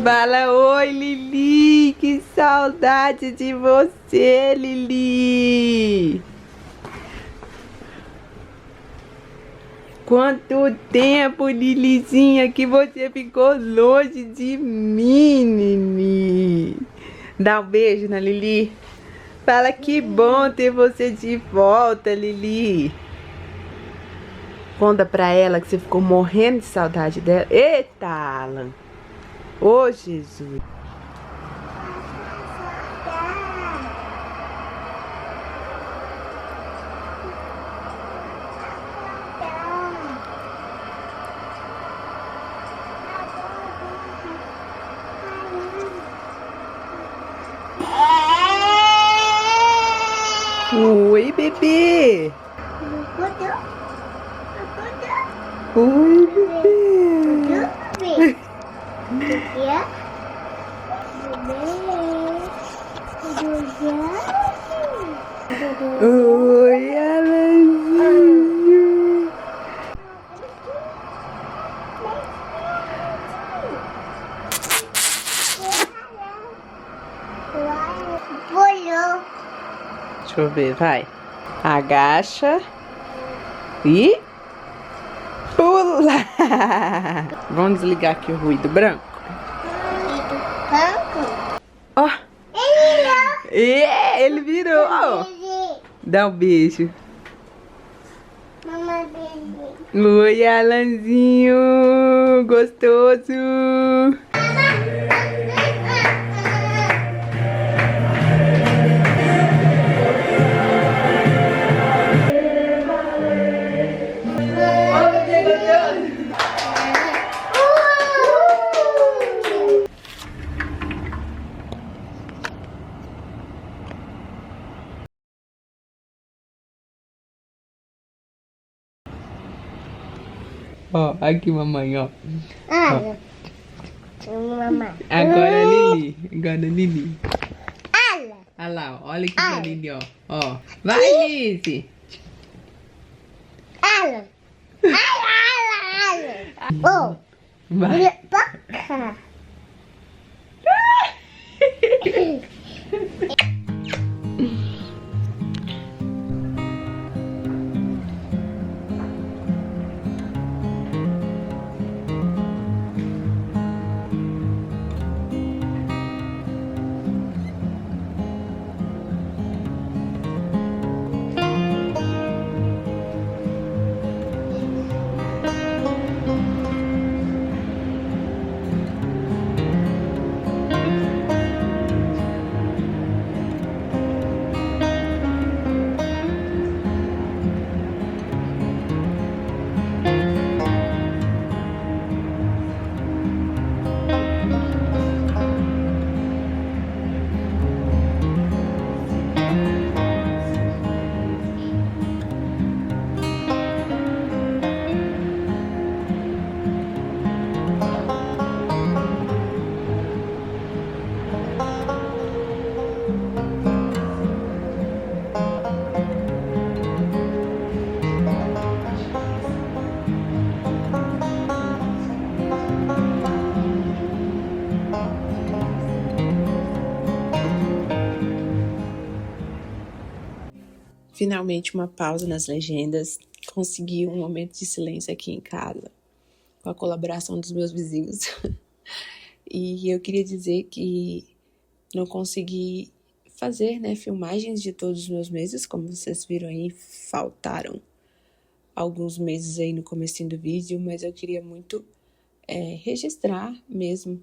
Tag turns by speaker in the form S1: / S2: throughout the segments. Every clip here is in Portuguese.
S1: Fala, oi, Lili, que saudade de você, Lili. Quanto tempo, Lilizinha, que você ficou longe de mim, Lili. Dá um beijo na Lili. Fala que bom ter você de volta, Lili. Conta pra ela que você ficou morrendo de saudade dela. Eita, Alan. Ô, Jesus. Oi, bebê. Oi, bebê. Oi, Alanzinho. Deixa eu ver, vai. Agacha. E pula. Vamos desligar aqui o ruído branco. Ó. Ele virou. Dá um beijo. Oi, Alanzinho. Gostoso. Ó, aqui mamãe, ó.
S2: Olha. Mamãe.
S1: Agora Lili. Agora Lili.
S2: Olha.
S1: Olha lá, ó. Olha aqui pra Lili, ó. Ó. Vai, Lizzy.
S2: Olha. Olha. Oh.
S1: Vai.
S2: Boca.
S1: Finalmente uma pausa nas legendas. Consegui um momento de silêncio aqui em casa, com a colaboração dos meus vizinhos. E eu queria dizer que não consegui fazer, né, filmagens de todos os meus meses. Como vocês viram aí, faltaram alguns meses aí no comecinho do vídeo, mas eu queria muito registrar mesmo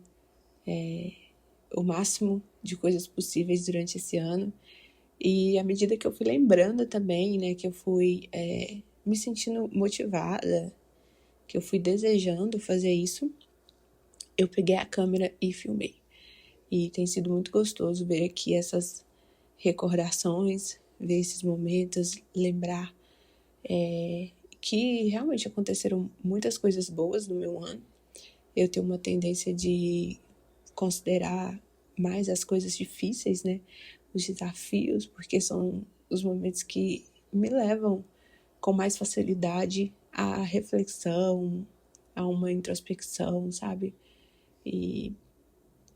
S1: o máximo de coisas possíveis durante esse ano. E à medida que eu fui lembrando também, né, que eu fui me sentindo motivada, que eu fui desejando fazer isso, eu peguei a câmera e filmei. E tem sido muito gostoso ver aqui essas recordações, ver esses momentos, lembrar que realmente aconteceram muitas coisas boas no meu ano. Eu tenho uma tendência de considerar mais as coisas difíceis, né? Os desafios, porque são os momentos que me levam com mais facilidade à reflexão, a uma introspecção, sabe? E,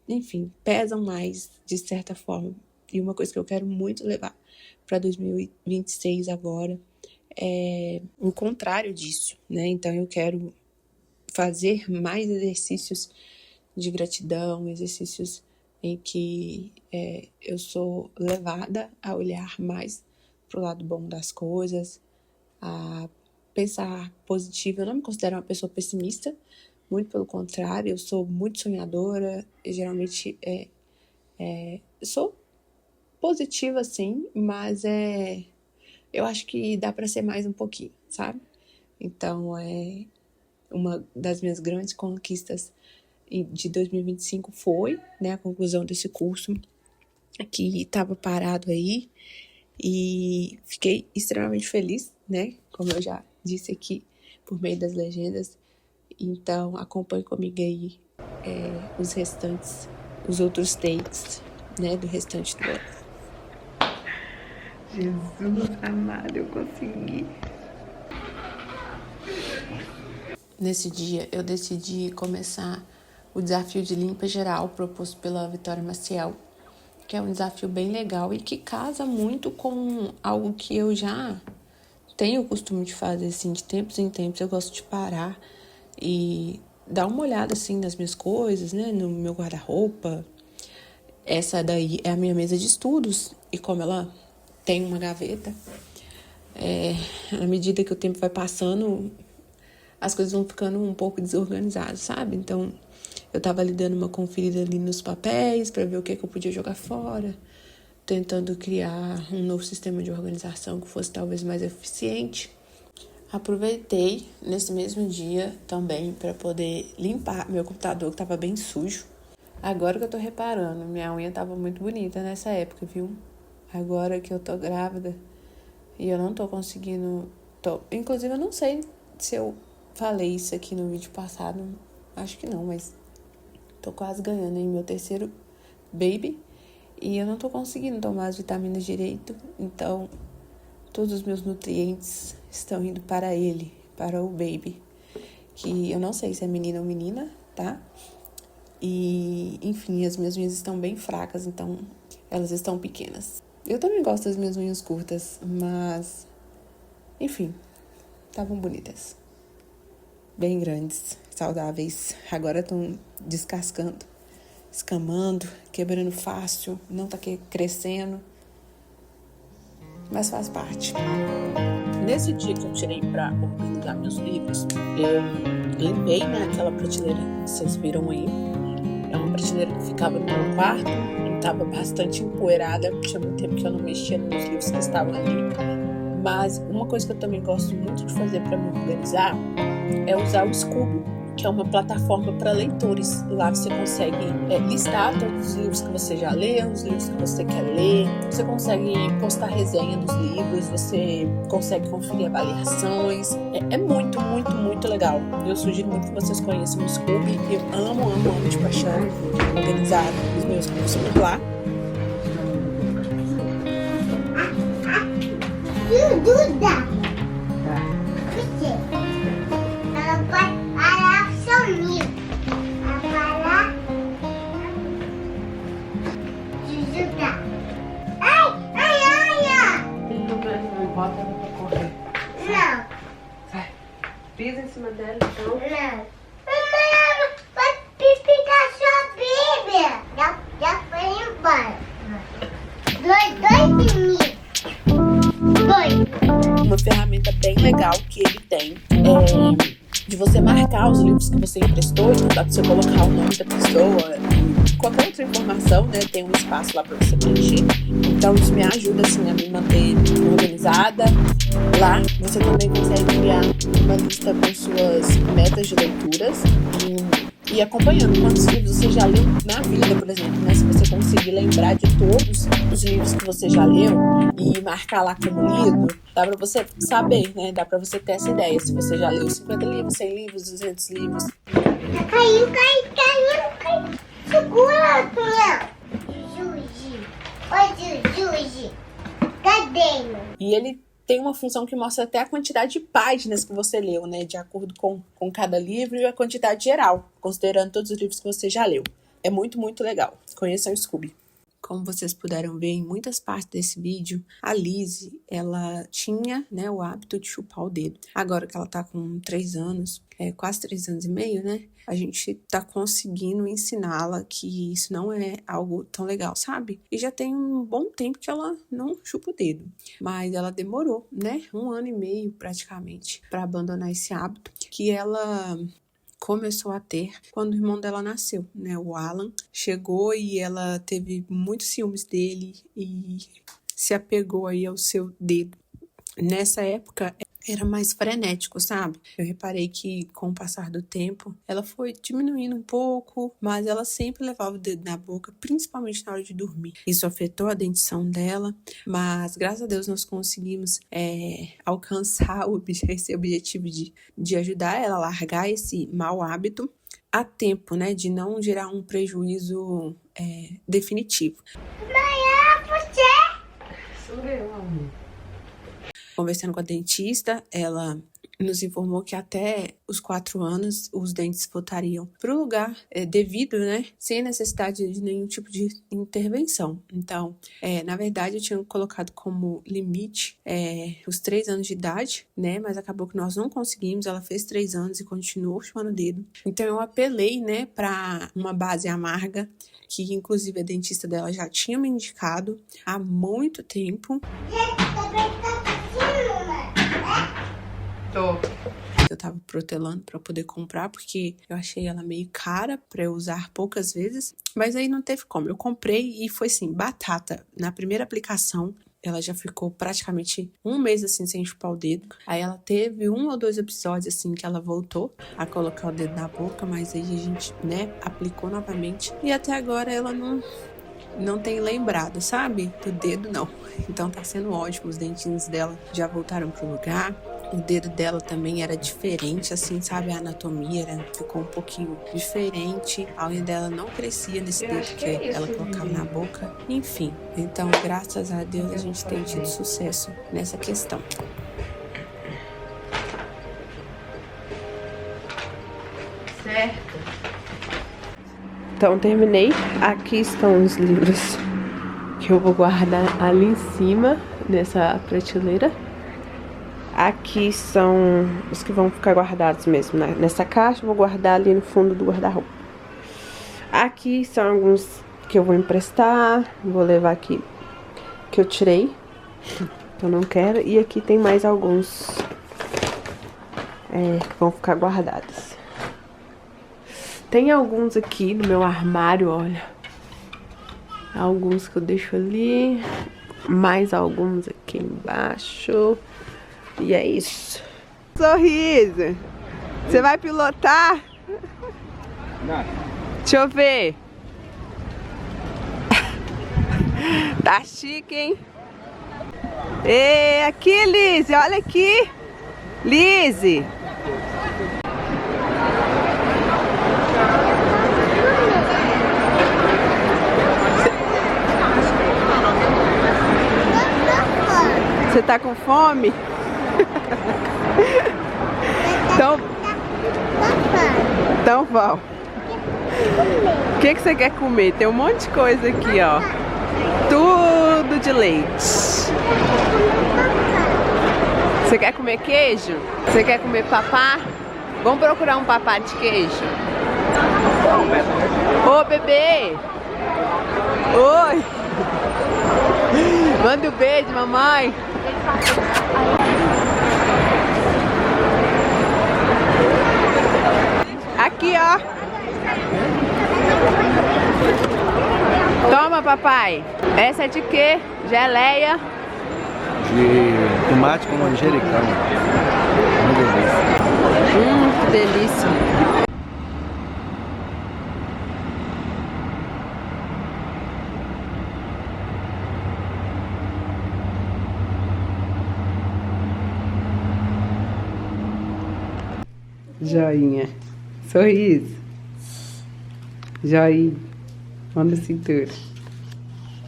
S1: enfim, pesam mais, de certa forma. E uma coisa que eu quero muito levar para 2026 agora é o contrário disso, né? Então eu quero fazer mais exercícios de gratidão, exercícios em que eu sou levada a olhar mais pro lado bom das coisas, a pensar positivo. Eu não me considero uma pessoa pessimista, muito pelo contrário, eu sou muito sonhadora, e geralmente sou positiva sim, mas eu acho que dá para ser mais um pouquinho, sabe? Então uma das minhas grandes conquistas de 2025 foi, né, a conclusão desse curso que estava parado aí, e fiquei extremamente feliz, né, como eu já disse aqui, por meio das legendas. Então acompanhe comigo aí os outros takes, né, do restante do ano. Jesus amado, eu consegui. Nesse dia eu decidi começar o desafio de limpa geral proposto pela Vitória Maciel, que é um desafio bem legal e que casa muito com algo que eu já tenho o costume de fazer, assim, de tempos em tempos. Eu gosto de parar e dar uma olhada, assim, nas minhas coisas, né, no meu guarda-roupa. Essa daí é a minha mesa de estudos, e como ela tem uma gaveta, à medida que o tempo vai passando, as coisas vão ficando um pouco desorganizadas, sabe? Então, eu tava ali dando uma conferida ali nos papéis para ver o que eu podia jogar fora, tentando criar um novo sistema de organização que fosse talvez mais eficiente. Aproveitei nesse mesmo dia também para poder limpar meu computador, que estava bem sujo. Agora que eu tô reparando, minha unha tava muito bonita nessa época, viu? Agora que eu tô grávida e eu não tô conseguindo... Inclusive, eu não sei se eu falei isso aqui no vídeo passado. Acho que não, mas tô quase ganhando em meu terceiro baby. E eu não tô conseguindo tomar as vitaminas direito. Então, todos os meus nutrientes estão indo para ele, para o baby. Que eu não sei se é menina ou menina, tá? E, enfim, as minhas unhas estão bem fracas, então elas estão pequenas. Eu também gosto das minhas unhas curtas, mas, enfim, estavam bonitas. Bem grandes, saudáveis. Agora estão descascando, escamando, quebrando fácil, não tá crescendo, mas faz parte. Nesse dia que eu tirei para organizar meus livros, eu limpei, né, aquela prateleira que vocês viram aí. É uma prateleira que ficava no meu quarto, estava bastante empoeirada, tinha muito tempo que eu não mexia nos livros que estavam ali. Mas uma coisa que eu também gosto muito de fazer para me organizar é usar o Scoob, que é uma plataforma para leitores. Lá você consegue listar todos os livros que você já leu, os livros que você quer ler, você consegue postar resenha dos livros, você consegue conferir avaliações. É muito, muito, muito legal. Eu sugiro muito que vocês conheçam o Scoob. Eu amo, amo, amo de paixão organizar os meus livros por lá.
S2: Duda!
S1: Pisa em cima dela, então.
S2: Não. Mamãe, vai picar sua Bíblia. Já foi embora. Dois de mim. Dois.
S1: Uma ferramenta bem legal que ele tem é de você marcar os livros que você emprestou, então dá pra você colocar o nome da pessoa e qualquer outra informação, né? Tem um espaço lá pra você preencher. Então isso me ajuda, assim, a me manter organizada. Lá você também consegue criar uma lista com suas metas de leituras e acompanhando quantos livros você já leu na vida, por exemplo, né? Se você conseguir lembrar de todos os livros que você já leu e marcar lá como lido, dá pra você saber, né? Dá pra você ter essa ideia. Se você já leu 50 livros, 100 livros, 200 livros.
S2: Caiu. Segura, Tonhão. Juji. Oi, Juji. Cadê?
S1: E ele tem uma função que mostra até a quantidade de páginas que você leu, né? De acordo com cada livro e a quantidade geral, considerando todos os livros que você já leu. É muito, muito legal. Conheçam o Scooby. Como vocês puderam ver em muitas partes desse vídeo, a Lizzie, ela tinha, né, o hábito de chupar o dedo. Agora que ela tá com 3 anos, quase 3 anos e meio, né? A gente tá conseguindo ensiná-la que isso não é algo tão legal, sabe? E já tem um bom tempo que ela não chupa o dedo. Mas ela demorou, né? 1 ano e meio, praticamente, para abandonar esse hábito que ela começou a ter quando o irmão dela nasceu, né? O Alan chegou e ela teve muitos ciúmes dele e se apegou aí ao seu dedo. Nessa época era mais frenético, sabe? Eu reparei que com o passar do tempo ela foi diminuindo um pouco, mas ela sempre levava o dedo na boca, principalmente na hora de dormir. Isso afetou a dentição dela, mas graças a Deus nós conseguimos alcançar esse objetivo de ajudar ela a largar esse mau hábito a tempo, né? De não gerar um prejuízo definitivo.
S3: Sou eu, amor.
S1: Conversando com a dentista, ela nos informou que até os 4 anos os dentes voltariam para o lugar devido, né? Sem necessidade de nenhum tipo de intervenção. Então, na verdade, eu tinha colocado como limite os 3 anos de idade, né? Mas acabou que nós não conseguimos. Ela fez 3 anos e continuou chupando o dedo. Então, eu apelei, né, para uma base amarga, que inclusive a dentista dela já tinha me indicado há muito tempo. Eu tava protelando pra poder comprar, porque eu achei ela meio cara pra eu usar poucas vezes. Mas aí não teve como. Eu comprei e foi assim, batata. Na primeira aplicação, ela já ficou praticamente 1 mês assim, sem chupar o dedo. Aí ela teve 1 ou 2 episódios assim, que ela voltou a colocar o dedo na boca. Mas aí a gente, né, aplicou novamente. E até agora ela não tem lembrado, sabe? Do dedo, não. Então tá sendo ótimo. Os dentinhos dela já voltaram pro lugar. O dedo dela também era diferente, assim, sabe? A anatomia ficou um pouquinho diferente. A unha dela não crescia nesse dedo que ela colocava na boca. Enfim, então, graças a Deus, a gente tem tido sucesso nessa questão.
S3: Certo.
S1: Então, terminei. Aqui estão os livros que eu vou guardar ali em cima, nessa prateleira. Aqui são os que vão ficar guardados mesmo, né? Nessa caixa eu vou guardar ali no fundo do guarda-roupa. Aqui são alguns que eu vou emprestar, vou levar aqui que eu tirei, que eu não quero. E aqui tem mais alguns que vão ficar guardados. Tem alguns aqui no meu armário, olha. Alguns que eu deixo ali, mais alguns aqui embaixo. E é isso. Sorriso. Você vai pilotar? Não. Deixa eu ver. Tá chique, hein? E aqui, Lizzie. Olha aqui. Lizzie. Você tá com fome? Então vamos. O que você quer comer? Tem um monte de coisa aqui, ó. Tudo de leite. Você quer comer queijo? Você quer comer papá? Vamos procurar um papá de queijo. Ô, bebê! Oi! Manda um beijo, mamãe! Aqui, ó. Toma, papai. Essa é de quê? Geleia?
S4: De tomate com manjericão. Uma delícia.
S1: Que delícia.
S3: Joinha. Sorriso. Joinha. Mão na cintura.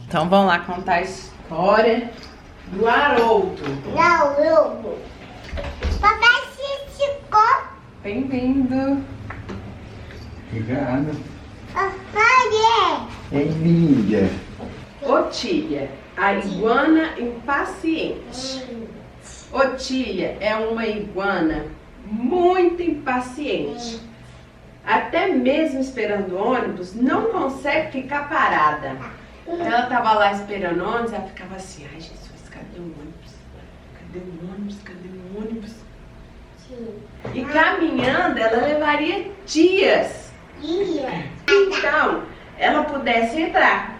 S3: Então vamos lá contar a história do Haroldo.
S2: Não. Papai se esticou.
S3: Bem-vindo.
S4: Obrigado.
S2: Papai.
S4: Bem-vinda.
S3: Otília, a iguana impaciente. Otília é uma iguana muito impaciente. Até mesmo esperando o ônibus, não consegue ficar parada. Ela tava lá esperando o ônibus, ela ficava assim, ai Jesus, cadê o ônibus? Cadê o ônibus? Cadê o ônibus? E caminhando, ela levaria dias. Então, ela pudesse entrar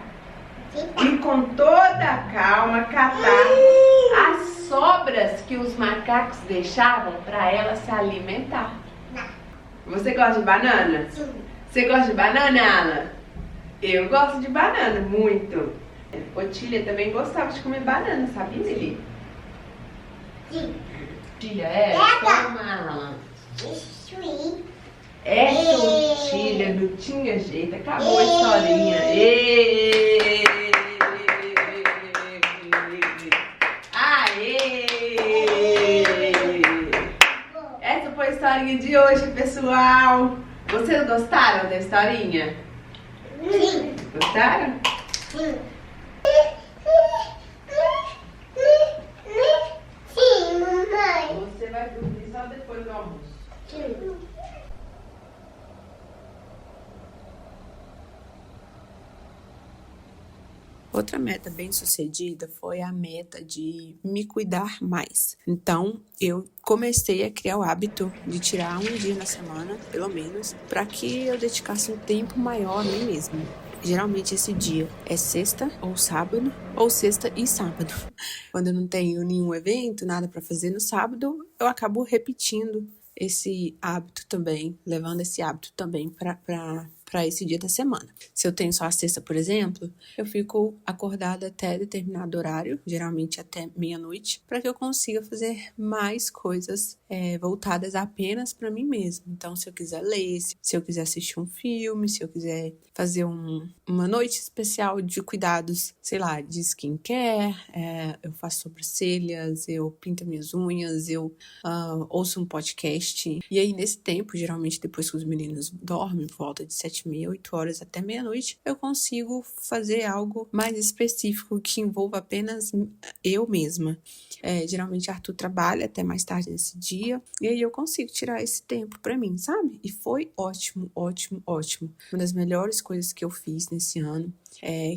S3: e com toda a calma catar as sobras que os macacos deixavam para ela se alimentar. Você gosta de banana? Você gosta de banana, Alan? Eu gosto de banana, muito. Otília também gostava de comer banana, sabia, Lili?
S2: Sim.
S3: Otília, toma, Alan.
S2: Isso aí.
S3: Essa Otília não tinha jeito, acabou a historinha. Êêêê! Aê! Essa foi a historinha de hoje, pessoal. Vocês gostaram da historinha?
S2: Sim.
S3: Gostaram?
S2: Sim. Sim, mamãe.
S3: Você vai dormir só depois do almoço.
S2: Sim.
S1: Outra meta bem sucedida foi a meta de me cuidar mais. Então, eu comecei a criar o hábito de tirar um dia na semana, pelo menos, para que eu dedicasse um tempo maior a mim mesma. Geralmente esse dia é sexta ou sábado, ou sexta e sábado. Quando eu não tenho nenhum evento, nada para fazer no sábado, eu acabo repetindo esse hábito também, levando esse hábito também para esse dia da semana. Se eu tenho só a sexta, por exemplo, eu fico acordada até determinado horário, geralmente até meia-noite, para que eu consiga fazer mais coisas voltadas apenas para mim mesma. Então, se eu quiser ler, se eu quiser assistir um filme, se eu quiser fazer uma noite especial de cuidados, sei lá, de skincare, eu faço sobrancelhas, eu pinto minhas unhas, eu ouço um podcast. E aí, nesse tempo, geralmente depois que os meninos dormem, por volta de 7h30, 8 horas até meia-noite, eu consigo fazer algo mais específico que envolva apenas eu mesma. Geralmente Arthur trabalha até mais tarde nesse dia, e aí eu consigo tirar esse tempo pra mim, sabe? E foi ótimo, ótimo, ótimo. Uma das melhores coisas que eu fiz nesse ano,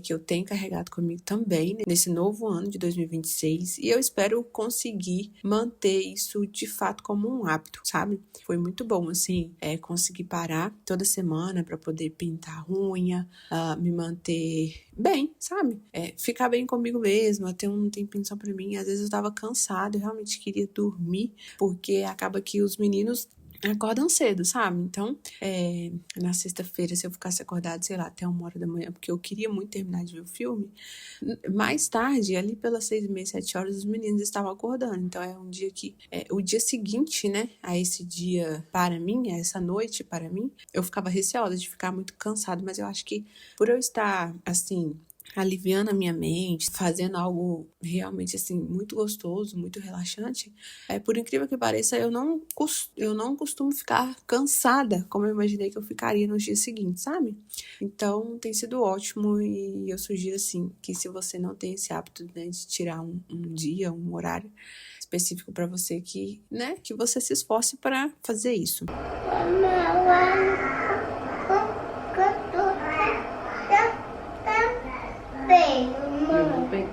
S1: que eu tenho carregado comigo também, nesse novo ano de 2026, e eu espero conseguir manter isso de fato como um hábito, sabe? Foi muito bom, assim, conseguir parar toda semana pra poder pintar unha, me manter bem, sabe? Ficar bem comigo mesma, ter um tempinho só pra mim. Às vezes eu tava cansada, eu realmente queria dormir, porque acaba que os meninos acordam cedo, sabe? Então, na sexta-feira, se eu ficasse acordada, sei lá, até 1h da manhã, porque eu queria muito terminar de ver o filme, mais tarde, ali pelas 6h30, 7h, os meninos estavam acordando. Então, é um dia que, o dia seguinte, né, a esse dia para mim, a essa noite para mim, eu ficava receosa de ficar muito cansada, mas eu acho que por eu estar, assim, aliviando a minha mente, fazendo algo realmente, assim, muito gostoso, muito relaxante, por incrível que pareça, eu não costumo ficar cansada, como eu imaginei que eu ficaria nos dias seguintes, sabe? Então, tem sido ótimo, e eu sugiro, assim, que se você não tem esse hábito, né, de tirar um dia, um horário específico pra você, que você se esforce para fazer isso.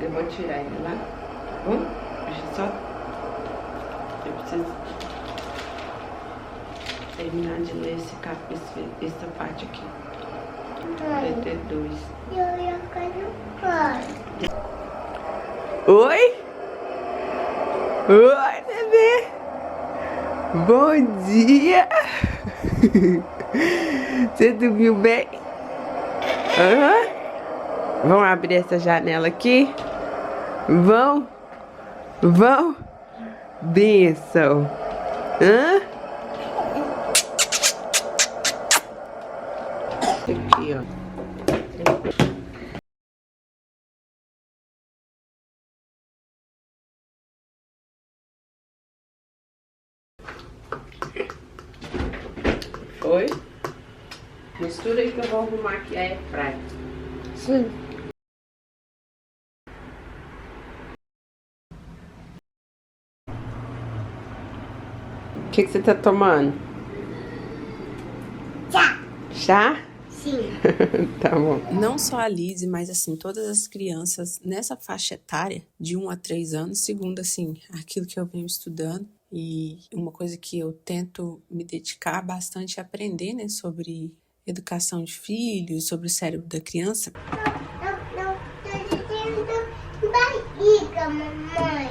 S1: Eu vou tirar ele lá, tá bom? Deixa eu Eu preciso terminar de ler essa parte aqui. PT2. Oi? Oi, bebê! Bom dia! Você dormiu bem? Vamos abrir essa janela aqui? Vão? Benção.
S3: Mistura aí que eu vou arrumar aqui a airfryer.
S2: Sim.
S3: O que você tá tomando?
S2: Tchau.
S3: Chá?
S2: Sim.
S3: Tá bom.
S1: Não só a Lizzie, mas assim, todas as crianças nessa faixa etária, de 1 a 3 anos, segundo assim, aquilo que eu venho estudando. E uma coisa que eu tento me dedicar bastante é aprender, né, sobre educação de filhos, sobre o cérebro da criança.
S2: Não, tô sentindo barriga, mamãe.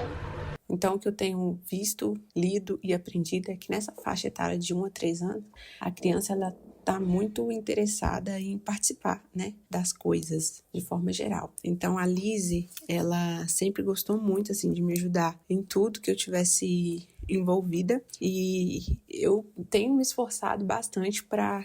S1: Então, o que eu tenho visto, lido e aprendido é que nessa faixa etária de 1 a 3 anos, a criança ela está muito interessada em participar, né, das coisas de forma geral. Então, a Lizzie, ela sempre gostou muito assim de me ajudar em tudo que eu tivesse envolvida e eu tenho me esforçado bastante para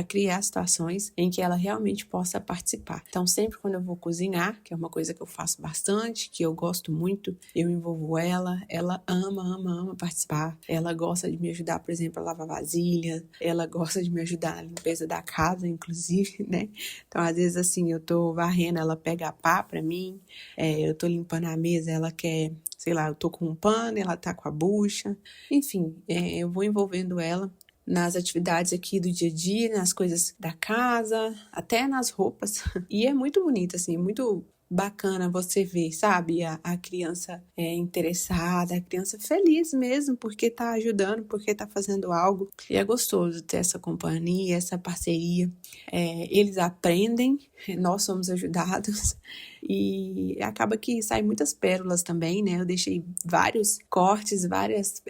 S1: criar situações em que ela realmente possa participar. Então, sempre quando eu vou cozinhar, que é uma coisa que eu faço bastante, que eu gosto muito, eu envolvo ela ama participar. Ela gosta de me ajudar, por exemplo, a lavar vasilha, ela gosta de me ajudar na limpeza da casa, inclusive, né? Então, às vezes, assim, eu tô varrendo, ela pega a pá pra mim, eu tô limpando a mesa, ela quer, sei lá, eu tô com um pano, ela tá com a bucha, enfim, eu vou envolvendo ela nas atividades aqui do dia a dia, nas coisas da casa, até nas roupas. E é muito bonito, assim, muito bacana você ver, sabe? A criança interessada, a criança feliz mesmo, porque tá ajudando, porque tá fazendo algo. E é gostoso ter essa companhia, essa parceria. Eles aprendem, nós somos ajudados. E acaba que saem muitas pérolas também, né? Eu deixei vários cortes, várias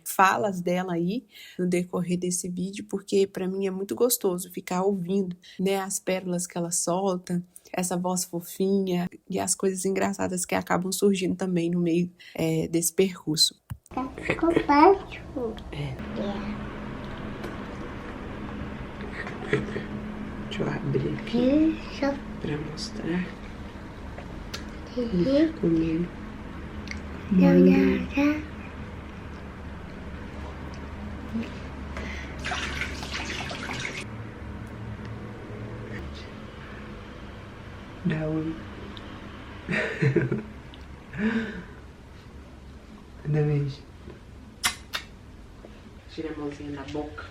S1: falas dela aí no decorrer desse vídeo, porque para mim é muito gostoso ficar ouvindo, né, as pérolas que ela solta, essa voz fofinha e as coisas engraçadas que acabam surgindo também no meio desse percurso.
S2: Ficou baixo.
S3: Deixa eu abrir aqui pra mostrar. Ele tá comendo. Da onde? Da vez. Tira a mãozinha da boca.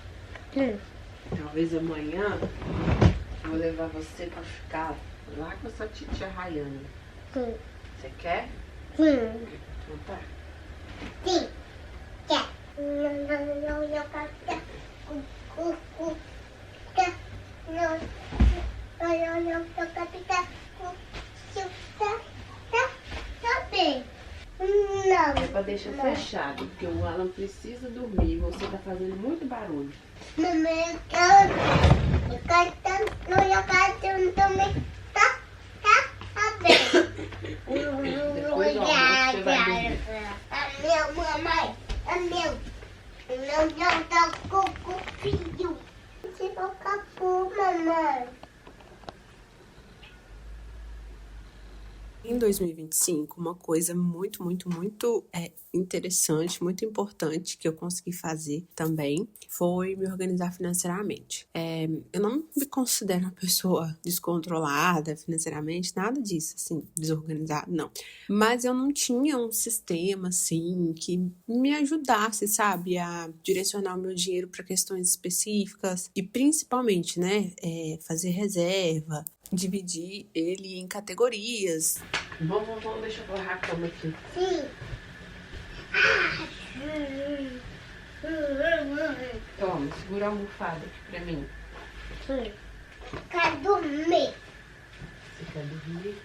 S3: Talvez amanhã eu vou levar você pra ficar lá com essa titia Rayana. Você quer?
S2: Sim.
S3: Então tá.
S2: Sim. Quer. Não, quer.
S3: É pra deixar fechado, porque o Alan precisa dormir e você tá fazendo muito barulho.
S2: Mamãe, eu quero também. Tá aberto.
S3: Depois do almoço você vai dormir.
S2: É meu, mamãe. É meu. Não tá com filho. Se for capô, mamãe.
S1: Em 2025, uma coisa muito interessante, muito importante que eu consegui fazer também foi me organizar financeiramente. Eu não me considero uma pessoa descontrolada financeiramente, nada disso, assim, desorganizada, não. Mas eu não tinha um sistema, assim, que me ajudasse, sabe, a direcionar o meu dinheiro para questões específicas e principalmente, né, fazer reserva, dividir ele em categorias.
S3: Vamos, deixa eu borrar a cama aqui.
S2: Sim.
S3: Toma, segura a almofada aqui pra mim.
S2: Quero dormir.
S3: Você quer dormir?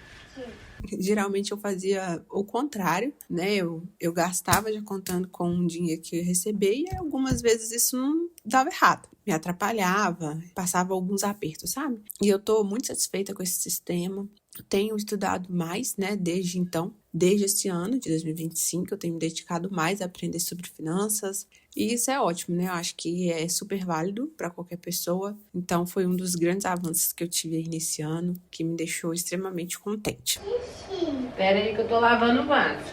S1: Geralmente eu fazia o contrário, né? Eu gastava já contando com o dinheiro que eu ia receber e algumas vezes isso não dava errado. Me atrapalhava, passava alguns apertos, sabe? E eu tô muito satisfeita com esse sistema. Tenho estudado mais, né, desde então, desde esse ano de 2025, eu tenho me dedicado mais a aprender sobre finanças. E isso é ótimo, né? Eu acho que é super válido para qualquer pessoa. Então, foi um dos grandes avanços que eu tive aí nesse ano, que me deixou extremamente contente.
S3: Espera aí que eu tô lavando o vaso.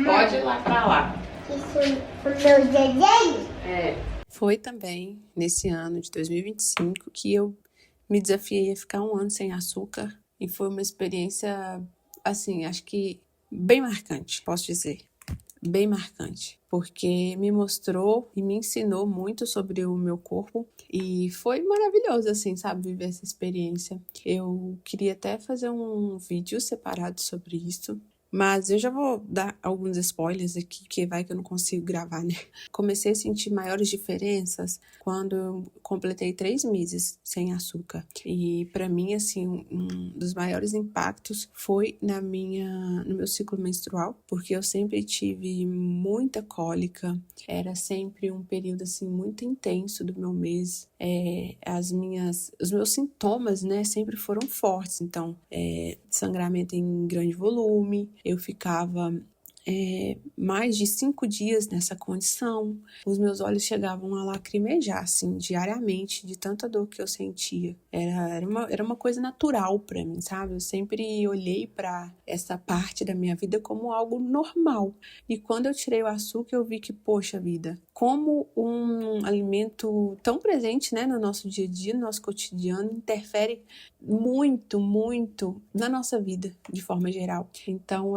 S3: Pode ir lá pra lá.
S2: Isso é o meu desenho?
S3: É.
S1: Foi também nesse ano de 2025 que eu me desafiei a ficar 1 ano sem açúcar e foi uma experiência, assim, acho que bem marcante, posso dizer. Bem marcante, porque me mostrou e me ensinou muito sobre o meu corpo e foi maravilhoso, assim, sabe, viver essa experiência. Eu queria até fazer um vídeo separado sobre isso, mas eu já vou dar alguns spoilers aqui, que vai que eu não consigo gravar, né? Comecei a sentir maiores diferenças quando eu completei 3 meses sem açúcar. E pra mim, assim, um dos maiores impactos foi no meu ciclo menstrual, porque eu sempre tive muita cólica, era sempre um período, assim, muito intenso do meu mês. Os meus sintomas, né, sempre foram fortes. Então, sangramento em grande volume, eu ficava mais de 5 dias nessa condição. Os meus olhos chegavam a lacrimejar, assim, diariamente, de tanta dor que eu sentia. Era uma coisa natural pra mim, sabe? Eu sempre olhei pra essa parte da minha vida como algo normal. E quando eu tirei o açúcar, eu vi que, poxa vida, como um alimento tão presente, né, no nosso dia a dia, no nosso cotidiano, interfere muito, muito na nossa vida, de forma geral. Então,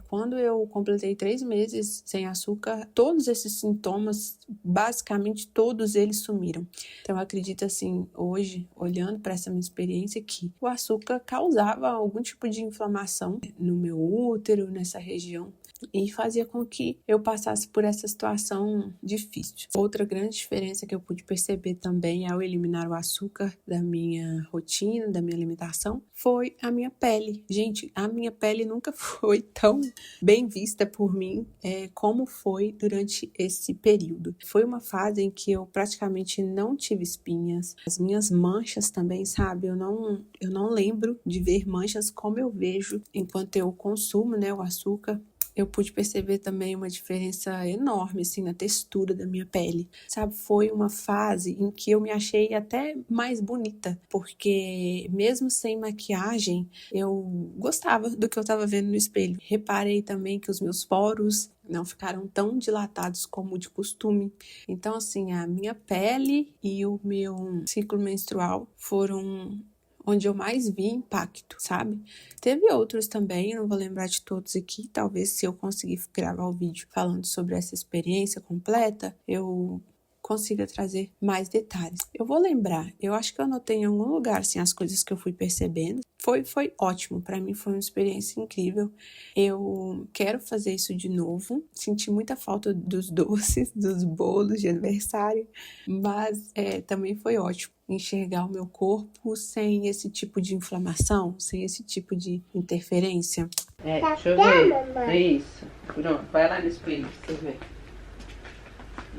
S1: quando eu completei 3 meses sem açúcar, todos esses sintomas, basicamente todos eles sumiram. Então, eu acredito, assim, hoje, olhando para essa minha experiência, que o açúcar causava algum tipo de inflamação no meu útero, nessa região, e fazia com que eu passasse por essa situação difícil. Outra grande diferença que eu pude perceber também ao eliminar o açúcar da minha rotina, da minha alimentação, foi a minha pele. Gente, a minha pele nunca foi tão bem vista por mim como foi durante esse período. Foi uma fase em que eu praticamente não tive espinhas. As minhas manchas também, sabe? Eu não lembro de ver manchas como eu vejo enquanto eu consumo, né, o açúcar. Eu pude perceber também uma diferença enorme, assim, na textura da minha pele, sabe? Foi uma fase em que eu me achei até mais bonita, porque mesmo sem maquiagem, eu gostava do que eu estava vendo no espelho. Reparei também que os meus poros não ficaram tão dilatados como de costume. Então, assim, a minha pele e o meu ciclo menstrual foram onde eu mais vi impacto, sabe? Teve outros também, eu não vou lembrar de todos aqui, talvez se eu conseguir gravar o vídeo falando sobre essa experiência completa, eu consiga trazer mais detalhes. Eu vou lembrar, eu acho que eu anotei em algum lugar, assim, as coisas que eu fui percebendo. Foi ótimo, pra mim foi uma experiência incrível. Eu quero fazer isso de novo. Senti muita falta dos doces, dos bolos de aniversário, mas também foi ótimo enxergar o meu corpo sem esse tipo de inflamação, sem esse tipo de interferência.
S3: Deixa eu ver. É isso. Pronto, vai lá no espelho pra você ver.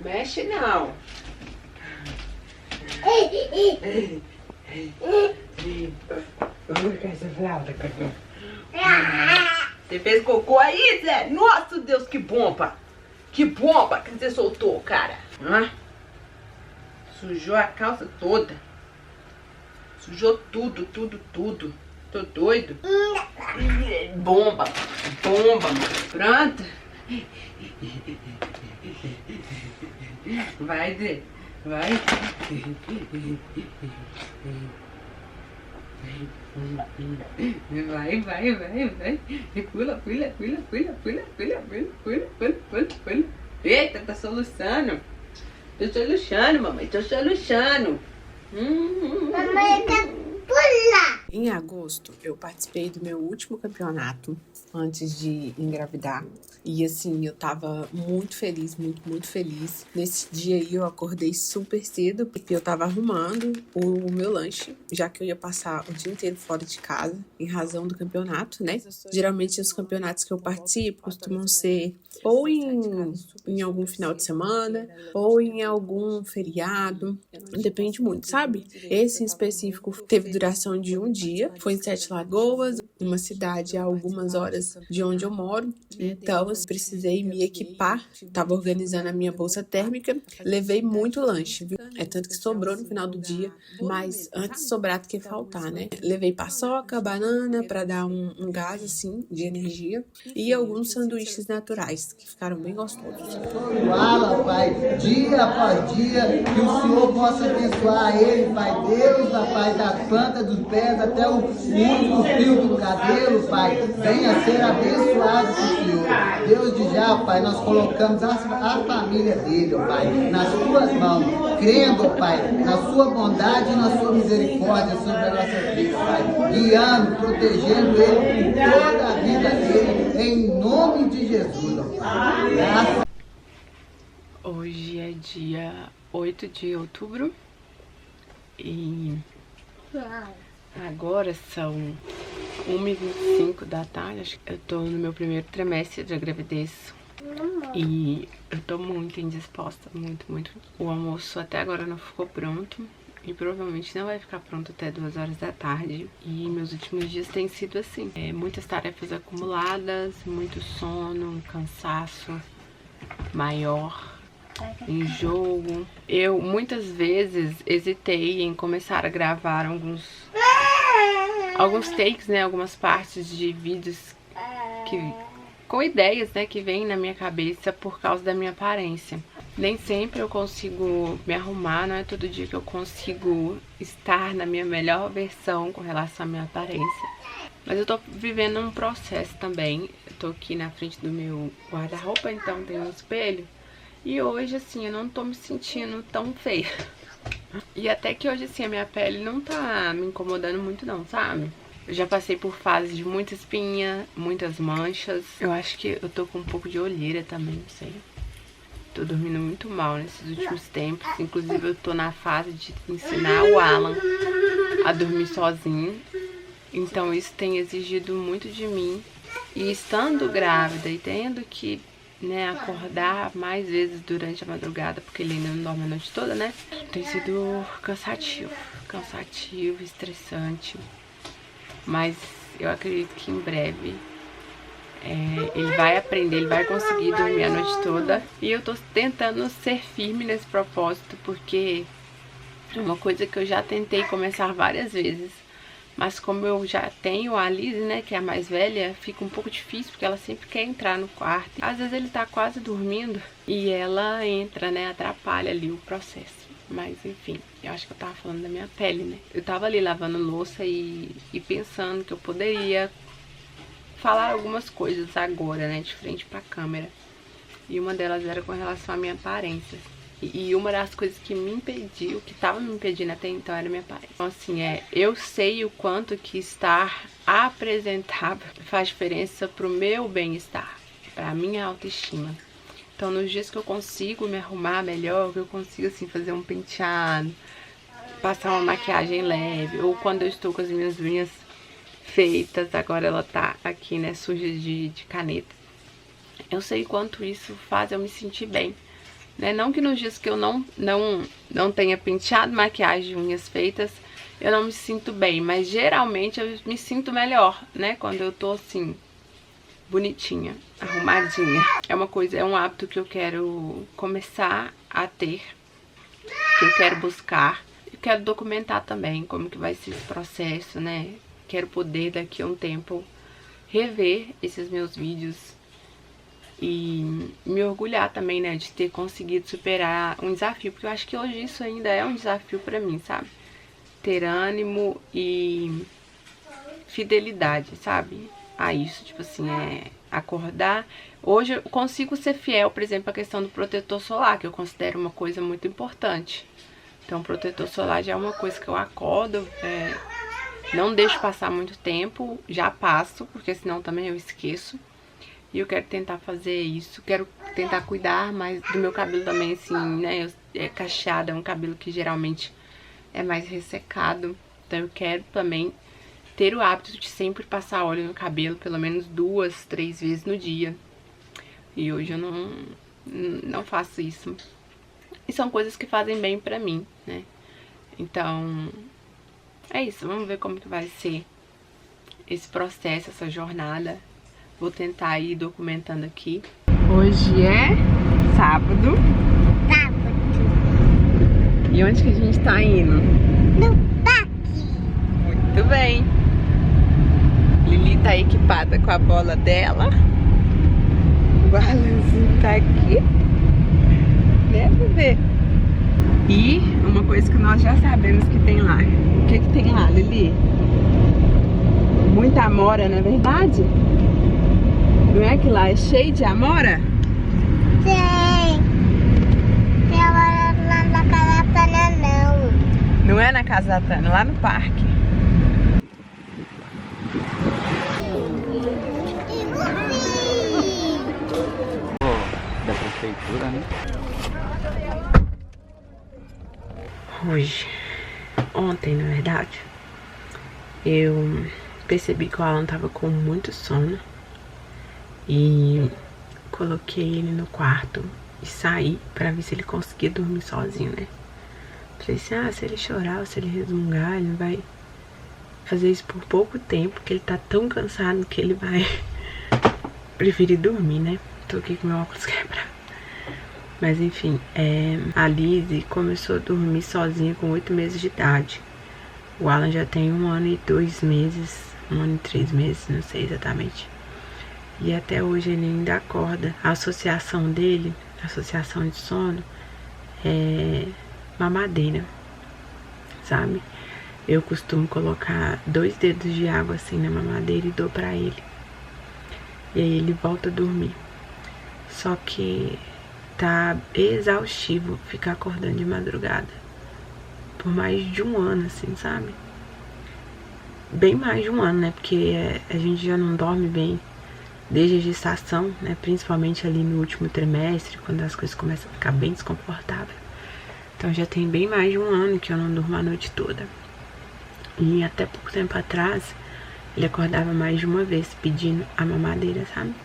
S3: Mexe não. Vamos colocar essa fralda, Cacau. Você fez cocô aí, Zé? Nossa, Deus, que bomba! Que bomba que você soltou, cara. Sujou a calça toda. Sujou tudo. Tô doido. Bomba. Pronto. Vai, Zé. Vai. Vai. Pula. Eita, tá soluçando. Mamãe. Tô soluçando.
S2: Mamãe quer pular.
S1: Em agosto, eu participei do meu último campeonato antes de engravidar. E assim, eu tava muito feliz, muito feliz. Nesse dia aí eu acordei super cedo, porque eu tava arrumando o meu lanche, já que eu ia passar o dia inteiro fora de casa, em razão do campeonato, né? Geralmente os campeonatos que eu participo costumam ser ou em algum final de semana, ou em algum feriado. Depende muito, sabe? Esse em específico teve duração de um dia, foi em Sete Lagoas. numa cidade a algumas horas de onde eu moro, então eu precisei me equipar, estava organizando a minha bolsa térmica, levei muito lanche, viu? É tanto que sobrou no final do dia, mas antes sobrar do que faltar, né? Levei paçoca, banana para dar um gás assim de energia e alguns sanduíches naturais que ficaram bem gostosos.
S5: Abençoá-la, Pai, dia após dia, que o Senhor possa abençoar ele, Pai Deus, Pai, da planta dos pés até o último fio do cabelo, Pai, venha ser abençoado por Senhor. Deus de já, Pai, nós colocamos a família dele, ó Pai, nas tuas mãos, crendo, ó Pai, na sua bondade e na sua misericórdia sobre a nossa vida, Pai, guiando, protegendo ele em toda a vida dele, em nome de Jesus, ó Pai. Graças.
S3: Hoje é dia 8 de outubro e agora são 1h25 da tarde. Acho que eu tô no meu primeiro trimestre da gravidez e eu tô muito indisposta, muito. O almoço até agora não ficou pronto e provavelmente não vai ficar pronto até 2 horas da tarde. E meus últimos dias têm sido assim, muitas tarefas acumuladas, muito sono, cansaço maior, enjoo. Eu muitas vezes hesitei em começar a gravar alguns takes, né, algumas partes de vídeos com ideias, né, que vêm na minha cabeça por causa da minha aparência. Nem sempre eu consigo me arrumar, não é todo dia que eu consigo estar na minha melhor versão com relação à minha aparência. Mas eu tô vivendo um processo também. Eu tô aqui na frente do meu guarda-roupa, então tem um espelho. E hoje, assim, eu não tô me sentindo tão feia. E até que hoje, assim, a minha pele não tá me incomodando muito não, sabe? Eu já passei por fases de muita espinha, muitas manchas. Eu acho que eu tô com um pouco de olheira também, não sei. Tô dormindo muito mal nesses últimos tempos. Inclusive, eu tô na fase de ensinar o Alan a dormir sozinho. Então, isso tem exigido muito de mim. E estando grávida e tendo que, né, acordar mais vezes durante a madrugada, porque ele ainda não dorme a noite toda, né? Tem sido cansativo, estressante. Mas eu acredito que em breve ele vai aprender, ele vai conseguir dormir a noite toda. E eu tô tentando ser firme nesse propósito, porque é uma coisa que eu já tentei começar várias vezes. Mas como eu já tenho a Liz, né, que é a mais velha, fica um pouco difícil, porque ela sempre quer entrar no quarto. Às vezes ele tá quase dormindo e ela entra, né, atrapalha ali o processo. Mas enfim, eu acho que eu tava falando da minha pele, né. Eu tava ali lavando louça e pensando que eu poderia falar algumas coisas agora, né, de frente pra câmera. E uma delas era com relação à minha aparência. E uma das coisas que me impediu, que tava me impedindo até então, era a minha aparência. Então, assim, eu sei o quanto que estar apresentável faz diferença pro meu bem-estar, pra minha autoestima. Então, nos dias que eu consigo me arrumar melhor, que eu consigo, assim, fazer um penteado, passar uma maquiagem leve, ou quando eu estou com as minhas unhas feitas, agora ela tá aqui, né, suja de caneta. Eu sei quanto isso faz eu me sentir bem. Né? Não que nos dias que eu não tenha penteado, maquiagem, unhas feitas, eu não me sinto bem, mas geralmente eu me sinto melhor, né? Quando eu tô assim, bonitinha, arrumadinha. É um hábito que eu quero começar a ter, que eu quero buscar. Eu quero documentar também como que vai ser esse processo, né? Quero poder daqui a um tempo rever esses meus vídeos e me orgulhar também, né, de ter conseguido superar um desafio, porque eu acho que hoje isso ainda é um desafio pra mim, sabe? Ter ânimo e fidelidade, sabe? A isso, tipo assim, acordar. Hoje eu consigo ser fiel, por exemplo, à questão do protetor solar, que eu considero uma coisa muito importante. Então, o protetor solar já é uma coisa que eu acordo, não deixo passar muito tempo, já passo, porque senão também eu esqueço. E eu quero tentar fazer isso, quero tentar cuidar mais do meu cabelo também, assim, né, cacheado, é um cabelo que geralmente é mais ressecado. Então eu quero também ter o hábito de sempre passar óleo no cabelo, pelo menos 2, 3 vezes no dia. E hoje eu não faço isso. E são coisas que fazem bem pra mim, né. Então, é isso, vamos ver como que vai ser
S1: esse processo, essa jornada. Vou tentar ir documentando aqui. Hoje é sábado. E onde que a gente tá indo?
S2: No parque.
S1: Muito bem. Lili tá equipada com a bola dela. O Alanzinho tá aqui. Né, bebê? E uma coisa que nós já sabemos que tem lá. O que que tem lá, Lili? Muita amora, não é verdade? Não é que lá é cheio de amora?
S2: Sei. Tem amora lá na casa da Tânia, não.
S1: Não é na casa da Tânia, lá no parque.
S4: Da prefeitura, né?
S1: Hoje, ontem na verdade, eu percebi que o Alan tava com muito sono e coloquei ele no quarto e saí pra ver se ele conseguia dormir sozinho, né? Falei assim, se ele chorar ou se ele resmungar, ele vai fazer isso por pouco tempo, porque ele tá tão cansado que ele vai preferir dormir, né? Tô aqui com meu óculos quebrado. Mas enfim, a Lizzie começou a dormir sozinha com 8 meses de idade. O Alan já tem 1 ano e 2 meses, 1 ano e 3 meses, não sei exatamente. E até hoje ele ainda acorda. A associação dele, a associação de sono, é mamadeira, sabe? Eu costumo colocar 2 dedos de água assim na mamadeira e dou pra ele. E aí ele volta a dormir. Só que tá exaustivo ficar acordando de madrugada. Por mais de 1 ano, assim, sabe? Bem mais de 1 ano, né? Porque a gente já não dorme bem desde a gestação, né? Principalmente ali no último trimestre, quando as coisas começam a ficar bem desconfortáveis. Então já tem bem mais de 1 ano que eu não durmo a noite toda. E até pouco tempo atrás, ele acordava mais de 1 vez pedindo a mamadeira, sabe?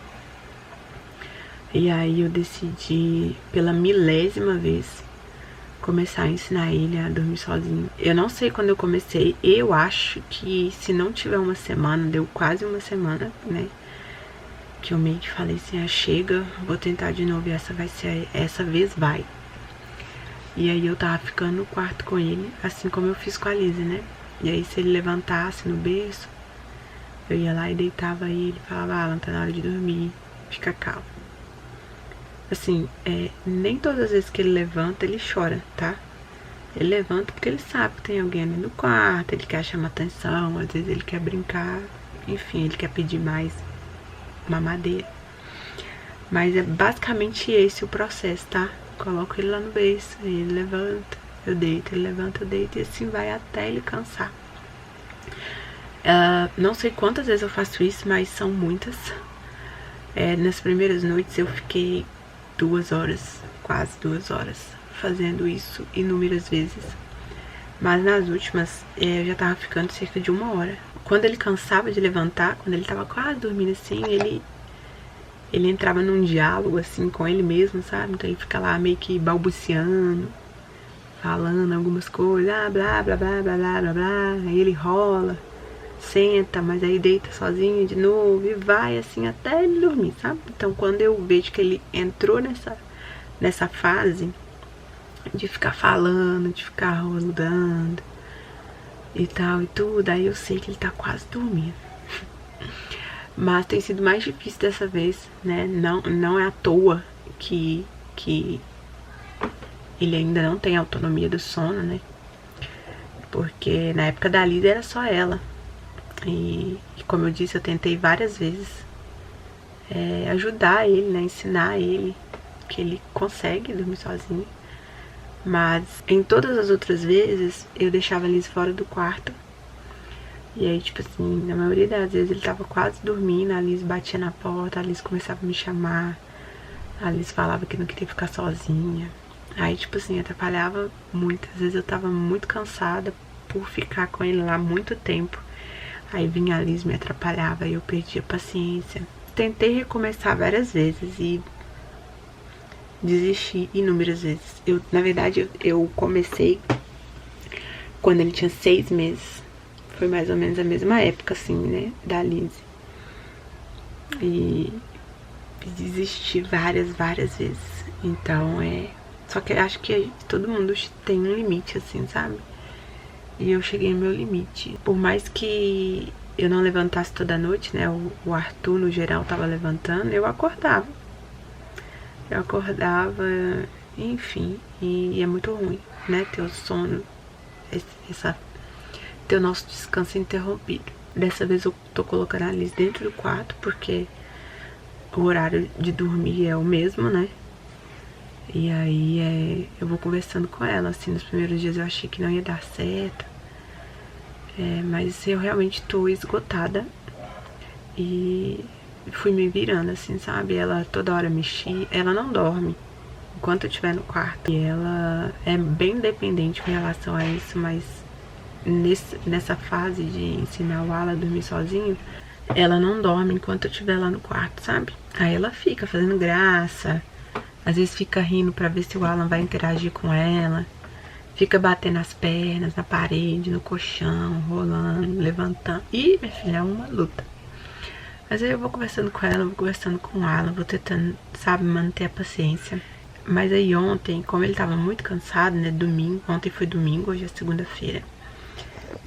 S1: E aí eu decidi, pela 1000ª vez, começar a ensinar ele a dormir sozinho. Eu não sei quando eu comecei, eu acho que se não tiver 1 semana, deu quase 1 semana, né? Que eu meio que falei assim, chega, vou tentar de novo e essa vez vai. E aí eu tava ficando no quarto com ele, assim como eu fiz com a Lizzie, né? E aí se ele levantasse no berço, eu ia lá e deitava ele, falava, Alan, tá na hora de dormir, fica calmo. Assim, nem todas as vezes que ele levanta, ele chora, tá? Ele levanta porque ele sabe que tem alguém ali no quarto, ele quer chamar atenção, às vezes ele quer brincar, enfim, ele quer pedir mais mamadeira. Mas é basicamente esse o processo, tá? Coloco ele lá no berço, ele levanta, eu deito, ele levanta, eu deito, e assim vai até ele cansar. Não sei quantas vezes eu faço isso, mas são muitas. Nas primeiras noites eu fiquei 2 horas, quase 2 horas, fazendo isso inúmeras vezes. Mas nas últimas, eu já tava ficando cerca de 1 hora. Quando ele cansava de levantar, quando ele tava quase dormindo assim, ele entrava num diálogo assim com ele mesmo, sabe? Então ele fica lá meio que balbuciando, falando algumas coisas, blá, blá, blá, blá, blá, blá, blá. Aí ele rola, senta, mas aí deita sozinho de novo e vai assim até ele dormir, sabe? Então quando eu vejo que ele entrou nessa fase de ficar falando, de ficar rodando e tal e tudo, aí eu sei que ele tá quase dormindo. Mas tem sido mais difícil dessa vez, né? Não é à toa que ele ainda não tem autonomia do sono, né? Porque na época da Lizzie era só ela. E como eu disse, eu tentei várias vezes ajudar ele, né? Ensinar ele que ele consegue dormir sozinho. Mas em todas as outras vezes eu deixava a Liz fora do quarto. E aí, tipo assim, na maioria das vezes ele tava quase dormindo, a Liz batia na porta, a Liz começava a me chamar, a Liz falava que não queria ficar sozinha. Aí, tipo assim, atrapalhava muito. Às vezes eu tava muito cansada por ficar com ele lá muito tempo. Aí vinha a Liz, me atrapalhava e eu perdia a paciência. Tentei recomeçar várias vezes e desisti inúmeras vezes. Na verdade, eu comecei quando ele tinha 6 meses. Foi mais ou menos a mesma época, assim, né, da Alice. E desisti várias vezes. Então, só que eu acho que todo mundo tem um limite, assim, sabe? E eu cheguei no meu limite. Por mais que eu não levantasse toda noite, né? O Arthur, no geral, tava levantando, eu acordava. Enfim. E é muito ruim, né? Ter o sono, ter o nosso descanso interrompido. Dessa vez eu tô colocando a Alice dentro do quarto, porque o horário de dormir é o mesmo, né? E aí eu vou conversando com ela, assim, nos primeiros dias eu achei que não ia dar certo. Mas eu realmente tô esgotada. E fui me virando, assim, sabe? Ela toda hora mexia, ela não dorme enquanto eu estiver no quarto. E ela é bem dependente com relação a isso, mas nessa fase de ensinar o Alan a dormir sozinho, ela não dorme enquanto eu estiver lá no quarto, sabe? Aí ela fica fazendo graça, às vezes fica rindo pra ver se o Alan vai interagir com ela, fica batendo as pernas na parede, no colchão, rolando, levantando. Ih, minha filha, é uma luta. Mas aí eu vou conversando com ela, vou conversando com o Alan, vou tentando, sabe, manter a paciência. Mas aí ontem, como ele tava muito cansado, né, domingo, ontem foi domingo, hoje é segunda-feira,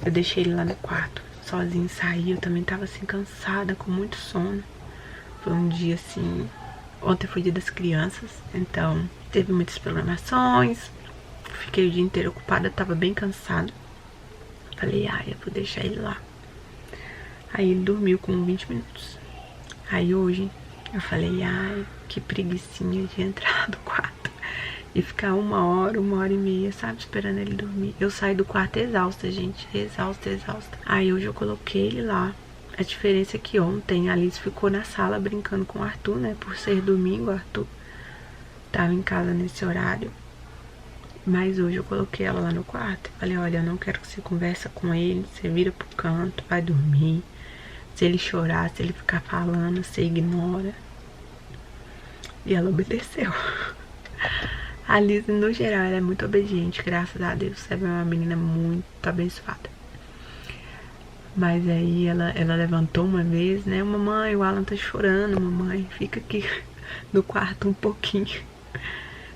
S1: eu deixei ele lá no quarto, sozinho, saí, eu também tava assim, cansada, com muito sono. Foi um dia assim, ontem foi dia das crianças, então teve muitas programações, fiquei o dia inteiro ocupada, tava bem cansada. Falei, eu vou deixar ele lá. Aí ele dormiu com 20 minutos. Aí hoje eu falei, que preguicinha de entrar no quarto e ficar uma hora e meia, sabe, esperando ele dormir. Eu saí do quarto exausta, gente, exausta. Aí hoje eu coloquei ele lá. A diferença é que ontem a Alice ficou na sala brincando com o Arthur, né, por ser domingo, o Arthur tava em casa nesse horário. Mas hoje eu coloquei ela lá no quarto. Falei, olha, eu não quero que você conversa com ele, você vira pro canto, vai dormir. Se ele chorar, se ele ficar falando, você ignora. E ela obedeceu. A Alice, no geral, ela é muito obediente, graças a Deus. Ela é uma menina muito abençoada. Mas aí ela levantou uma vez, né? Mamãe, o Alan tá chorando, mamãe. Fica aqui no quarto um pouquinho.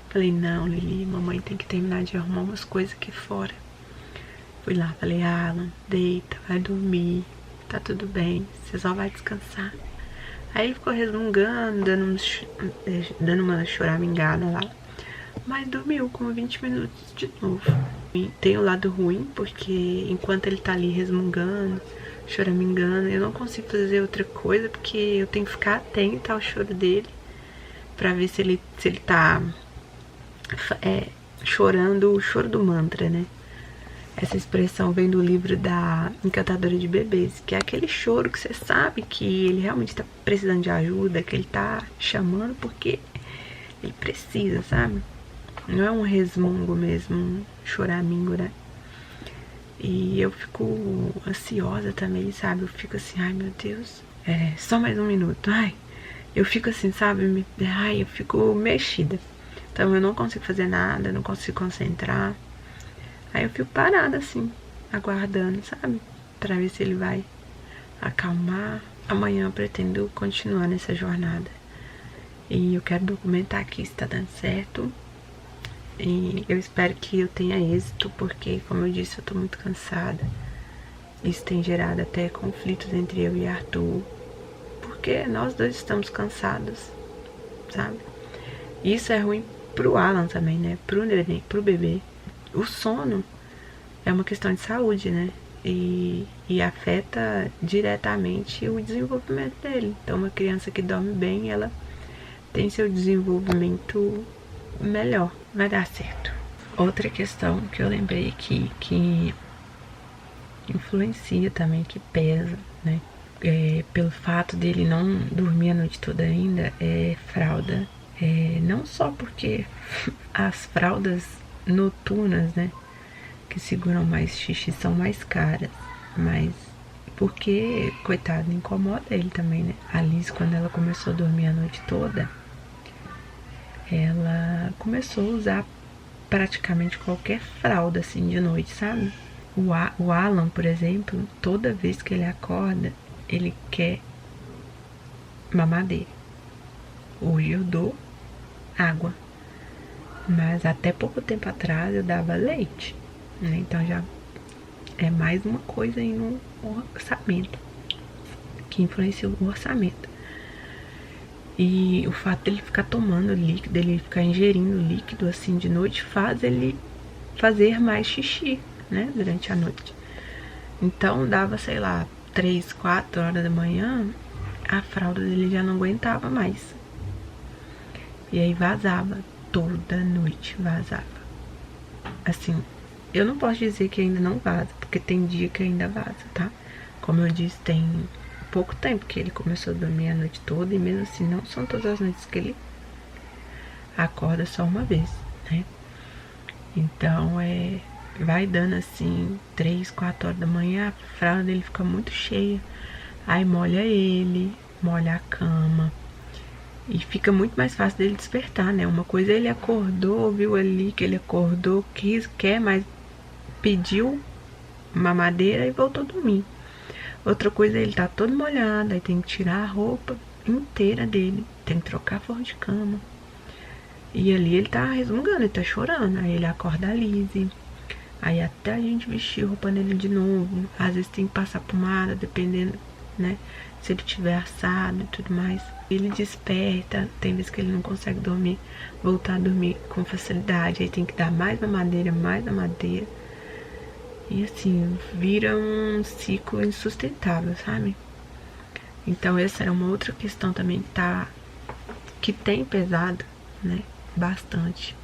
S1: Falei, não, Lili, mamãe tem que terminar de arrumar umas coisas aqui fora. Fui lá, falei, Alan, deita, vai dormir. Tá tudo bem, você só vai descansar. Aí ele ficou resmungando, dando uma choramingada lá. Mas dormiu com 20 minutos de novo. E tem o lado ruim, porque enquanto ele tá ali resmungando, choramingando, eu não consigo fazer outra coisa, porque eu tenho que ficar atenta ao choro dele, pra ver se ele tá chorando o choro do mantra, né? Essa expressão vem do livro da Encantadora de Bebês, que é aquele choro que você sabe que ele realmente tá precisando de ajuda, que ele tá chamando porque ele precisa, sabe? Não é um resmungo mesmo, um choramingo, né? E eu fico ansiosa também, sabe? Eu fico assim, ai meu Deus, só mais um minuto, eu fico assim, sabe? Eu fico mexida. Então eu não consigo fazer nada, não consigo concentrar. Aí eu fico parada assim, aguardando, sabe? Pra ver se ele vai acalmar. Amanhã eu pretendo continuar nessa jornada. E eu quero documentar aqui se tá dando certo. E eu espero que eu tenha êxito, porque, como eu disse, eu tô muito cansada. Isso tem gerado até conflitos entre eu e Arthur, porque nós dois estamos cansados, sabe? Isso é ruim pro Alan também, né? Pro neném, pro bebê. O sono é uma questão de saúde, né? E afeta diretamente o desenvolvimento dele. Então, uma criança que dorme bem, ela tem seu desenvolvimento melhor. Vai dar certo. Outra questão que eu lembrei aqui, que influencia também, que pesa, né? Pelo fato dele não dormir a noite toda ainda, é fralda. Não só porque as fraldas noturnas, né, que seguram mais xixi são mais caras, mas porque, coitado, incomoda ele também, né? A Alice, quando ela começou a dormir a noite toda, ela começou a usar praticamente qualquer fralda, assim, de noite, sabe? O Alan, por exemplo, toda vez que ele acorda, ele quer mamadeira. Hoje eu dou água, mas até pouco tempo atrás eu dava leite, né? Então já é mais uma coisa aí no orçamento, que influencia o orçamento. E o fato dele ficar tomando líquido, ele ficar ingerindo líquido assim de noite, faz ele fazer mais xixi, né, durante a noite. Então dava, sei lá, 3, 4 horas da manhã, a fralda dele já não aguentava mais. E aí vazava, toda noite vazava. Assim, eu não posso dizer que ainda não vaza, porque tem dia que ainda vaza, tá? Como eu disse, tem pouco tempo que ele começou a dormir a noite toda, e mesmo assim não são todas as noites que ele acorda só uma vez, né? Então vai dando assim 3, 4 horas da manhã, a fralda dele fica muito cheia, aí molha ele, molha a cama, e fica muito mais fácil dele despertar, né? Uma coisa ele acordou, viu ali que ele acordou, quer mais, pediu mamadeira e voltou a dormir. Outra coisa, ele tá todo molhado, aí tem que tirar a roupa inteira dele, tem que trocar a forro de cama. E ali ele tá resmungando, ele tá chorando, aí ele acorda a Lizzie, aí até a gente vestir a roupa nele de novo, às vezes tem que passar pomada, dependendo, né, se ele tiver assado e tudo mais. Ele desperta, tem vezes que ele não consegue dormir, voltar a dormir com facilidade, aí tem que dar mais mamadeira, e assim, vira um ciclo insustentável, sabe? Então essa era uma outra questão também que tem pesado, né? Bastante.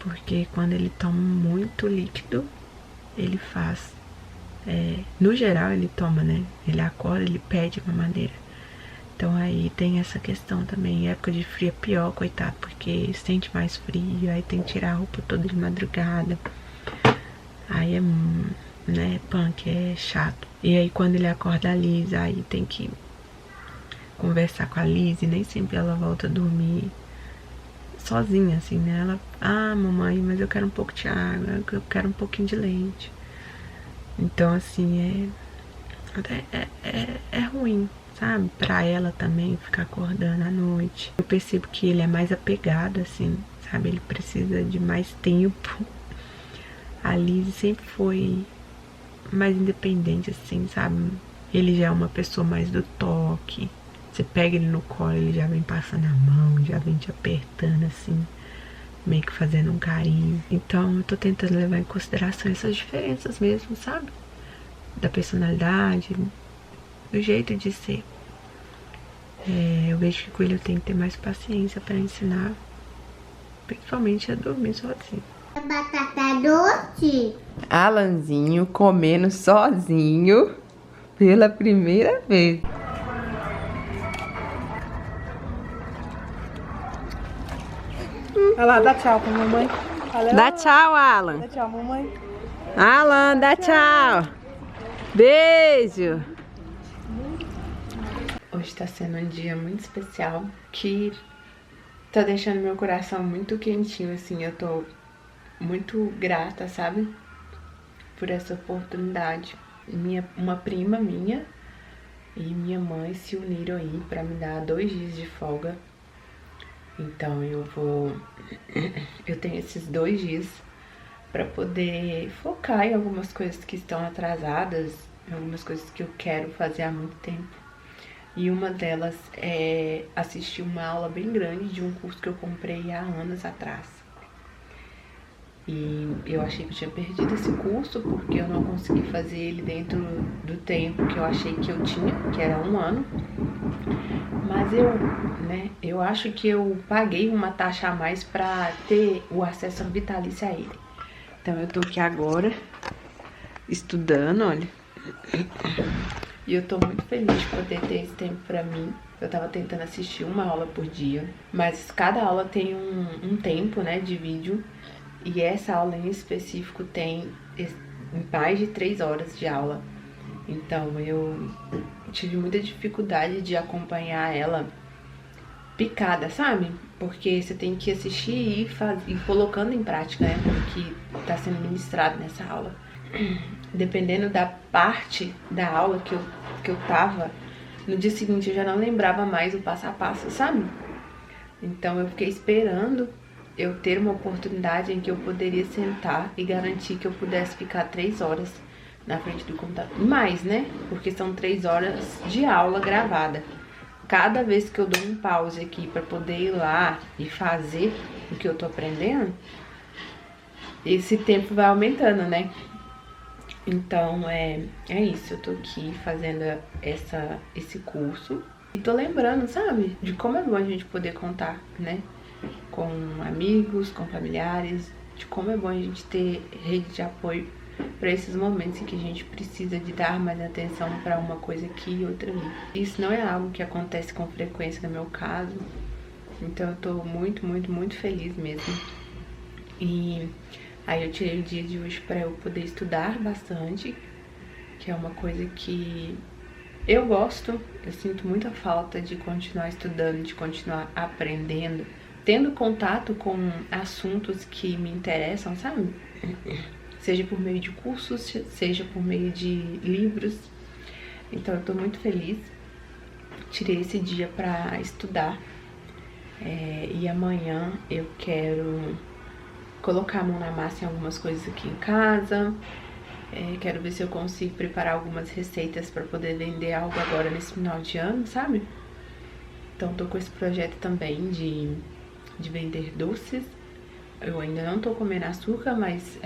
S1: Porque quando ele toma muito líquido, ele faz. No geral ele toma, né? Ele acorda, ele pede mamadeira. Então aí tem essa questão também. Em época de frio é pior, coitado, porque sente mais frio, aí tem que tirar a roupa toda de madrugada. Aí né, punk, é chato. E aí quando ele acorda a Liz, aí tem que conversar com a Liz, e nem sempre ela volta a dormir sozinha, assim, né? Ela, mamãe, mas eu quero um pouco de água, eu quero um pouquinho de leite. Então, assim, é ruim, sabe? Pra ela também ficar acordando à noite. Eu percebo que ele é mais apegado, assim, sabe? Ele precisa de mais tempo. A Liz sempre foi mais independente, assim, sabe? Ele já é uma pessoa mais do toque. Você pega ele no colo, ele já vem passando a mão, já vem te apertando, assim, meio que fazendo um carinho. Então eu tô tentando levar em consideração essas diferenças mesmo, sabe? Da personalidade, do jeito de ser. Eu vejo que com ele eu tenho que ter mais paciência pra ensinar, principalmente a dormir sozinho.
S2: Batata doce.
S3: Alanzinho comendo sozinho pela primeira vez.
S6: Olha lá, dá tchau pra mamãe.
S3: Dá tchau, Alan.
S6: Dá tchau, mamãe.
S3: Alan, dá tchau. Beijo.
S1: Hoje tá sendo um dia muito especial, que tá deixando meu coração muito quentinho, assim. Eu tô muito grata, sabe, por essa oportunidade. Uma prima minha e minha mãe se uniram aí pra me dar 2 dias de folga. Então eu tenho esses 2 dias pra poder focar em algumas coisas que estão atrasadas, algumas coisas que eu quero fazer há muito tempo. E uma delas é assistir uma aula bem grande de um curso que eu comprei há anos atrás. E eu achei que eu tinha perdido esse curso porque eu não consegui fazer ele dentro do tempo que eu achei que eu tinha, que era 1 ano. Mas eu acho que eu paguei uma taxa a mais pra ter o acesso vitalício a ele. Então eu tô aqui agora, estudando, olha. E eu tô muito feliz de poder ter esse tempo pra mim. Eu tava tentando assistir uma aula por dia, mas cada aula tem um tempo, né, de vídeo. E essa aula em específico tem mais de 3 horas de aula. Então eu tive muita dificuldade de acompanhar ela picada, sabe? Porque você tem que assistir e colocando em prática, né, o que tá sendo ministrado nessa aula. dependendo da parte da aula que eu tava, no dia seguinte eu já não lembrava mais o passo a passo, sabe? Então eu fiquei esperando eu ter uma oportunidade em que eu poderia sentar e garantir que eu pudesse ficar 3 horas na frente do computador. Mais, né? Porque são 3 horas de aula gravada. Cada vez que eu dou um pause aqui pra poder ir lá e fazer o que eu tô aprendendo, esse tempo vai aumentando, né? Então, é isso. Eu tô aqui fazendo esse curso. E tô lembrando, sabe? De como é bom a gente poder contar, né? Com amigos, com familiares. De como é bom a gente ter rede de apoio para esses momentos em que a gente precisa de dar mais atenção para uma coisa aqui e outra ali. Isso não é algo que acontece com frequência no meu caso. Então eu tô muito, muito, muito feliz mesmo. E aí eu tirei o dia de hoje para eu poder estudar bastante, que é uma coisa que eu gosto. Eu sinto muita falta de continuar estudando, de continuar aprendendo, tendo contato com assuntos que me interessam, sabe? Seja por meio de cursos, seja por meio de livros. Então eu tô muito feliz. Tirei esse dia pra estudar. E amanhã eu quero colocar a mão na massa em algumas coisas aqui em casa. Quero ver se eu consigo preparar algumas receitas pra poder vender algo agora nesse final de ano, sabe? Então tô com esse projeto também de vender doces. Eu ainda não tô comendo açúcar, mas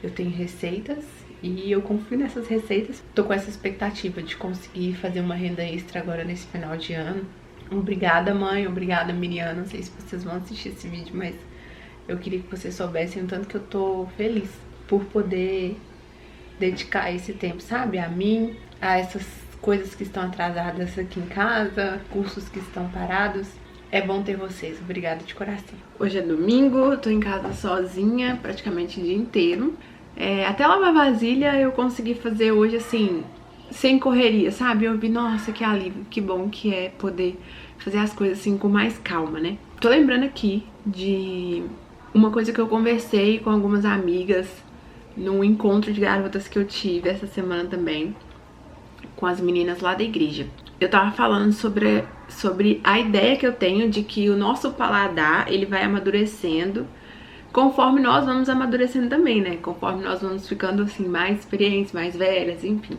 S1: eu tenho receitas e eu confio nessas receitas. Tô com essa expectativa de conseguir fazer uma renda extra agora nesse final de ano. Obrigada, mãe. Obrigada, Miriam. Não sei se vocês vão assistir esse vídeo, mas eu queria que vocês soubessem o tanto que eu tô feliz por poder dedicar esse tempo, sabe? A mim, a essas coisas que estão atrasadas aqui em casa, cursos que estão parados. É bom ter vocês, obrigada de coração. Hoje é domingo, tô em casa sozinha praticamente o dia inteiro. Até lavar vasilha eu consegui fazer hoje assim, sem correria, sabe? Eu vi, nossa, que alívio, que bom que é poder fazer as coisas assim com mais calma, né? Tô lembrando aqui de uma coisa que eu conversei com algumas amigas num encontro de garotas que eu tive essa semana também, com as meninas lá da igreja. Eu tava falando sobre a ideia que eu tenho de que o nosso paladar, ele vai amadurecendo conforme nós vamos amadurecendo também, né? Conforme nós vamos ficando, assim, mais experientes, mais velhas, enfim.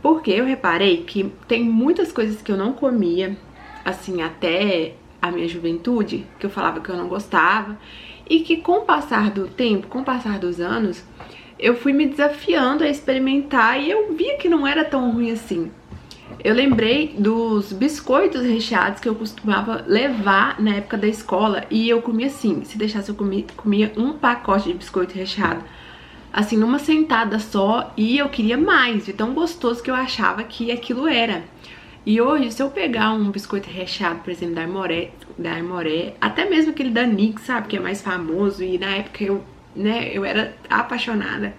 S1: Porque eu reparei que tem muitas coisas que eu não comia, assim, até a minha juventude, que eu falava que eu não gostava, e que com o passar do tempo, com o passar dos anos, eu fui me desafiando a experimentar e eu via que não era tão ruim assim. Eu lembrei dos biscoitos recheados que eu costumava levar na época da escola. E eu comia assim, se deixasse eu comia um pacote de biscoito recheado, assim, numa sentada só. E eu queria mais, de tão gostoso que eu achava que aquilo era. E hoje, se eu pegar um biscoito recheado, por exemplo, da Aimoré, até mesmo aquele da Nick, sabe, que é mais famoso. E na época eu era apaixonada.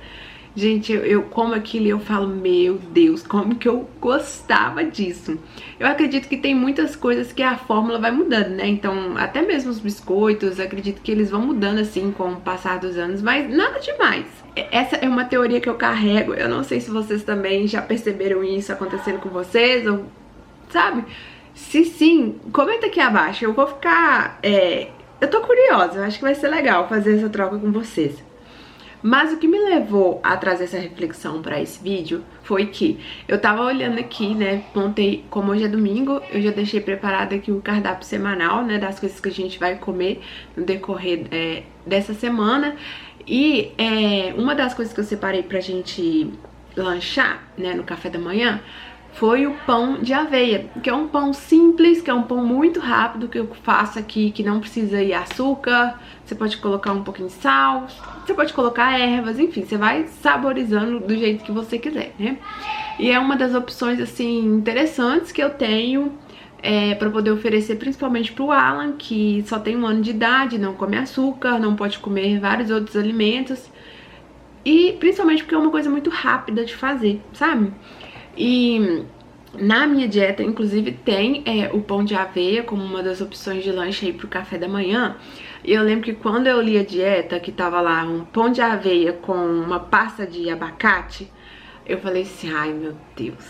S1: Gente, eu como aquilo e eu falo, meu Deus, como que eu gostava disso. Eu acredito que tem muitas coisas que a fórmula vai mudando, né? Então, até mesmo os biscoitos, acredito que eles vão mudando assim com o passar dos anos, mas nada demais. Essa é uma teoria que eu carrego, eu não sei se vocês também já perceberam isso acontecendo com vocês, ou, sabe? Se sim, comenta aqui abaixo, eu vou ficar... eu tô curiosa, eu acho que vai ser legal fazer essa troca com vocês. Mas o que me levou a trazer essa reflexão para esse vídeo foi que eu tava olhando aqui, né, montei, como hoje é domingo, eu já deixei preparado aqui o cardápio semanal, né, das coisas que a gente vai comer no decorrer dessa semana. E uma das coisas que eu separei pra gente lanchar, né, no café da manhã, foi o pão de aveia, que é um pão simples, que é um pão muito rápido, que eu faço aqui, que não precisa ir açúcar, você pode colocar um pouquinho de sal, você pode colocar ervas, enfim, você vai saborizando do jeito que você quiser, né? E é uma das opções, assim, interessantes que eu tenho pra poder oferecer principalmente pro Alan, que só tem 1 ano de idade, não come açúcar, não pode comer vários outros alimentos, e principalmente porque é uma coisa muito rápida de fazer, sabe? E Na minha dieta, inclusive, tem o pão de aveia como uma das opções de lanche aí pro café da manhã. E eu lembro que quando eu li a dieta, que tava lá um pão de aveia com uma pasta de abacate, eu falei assim, ai meu Deus,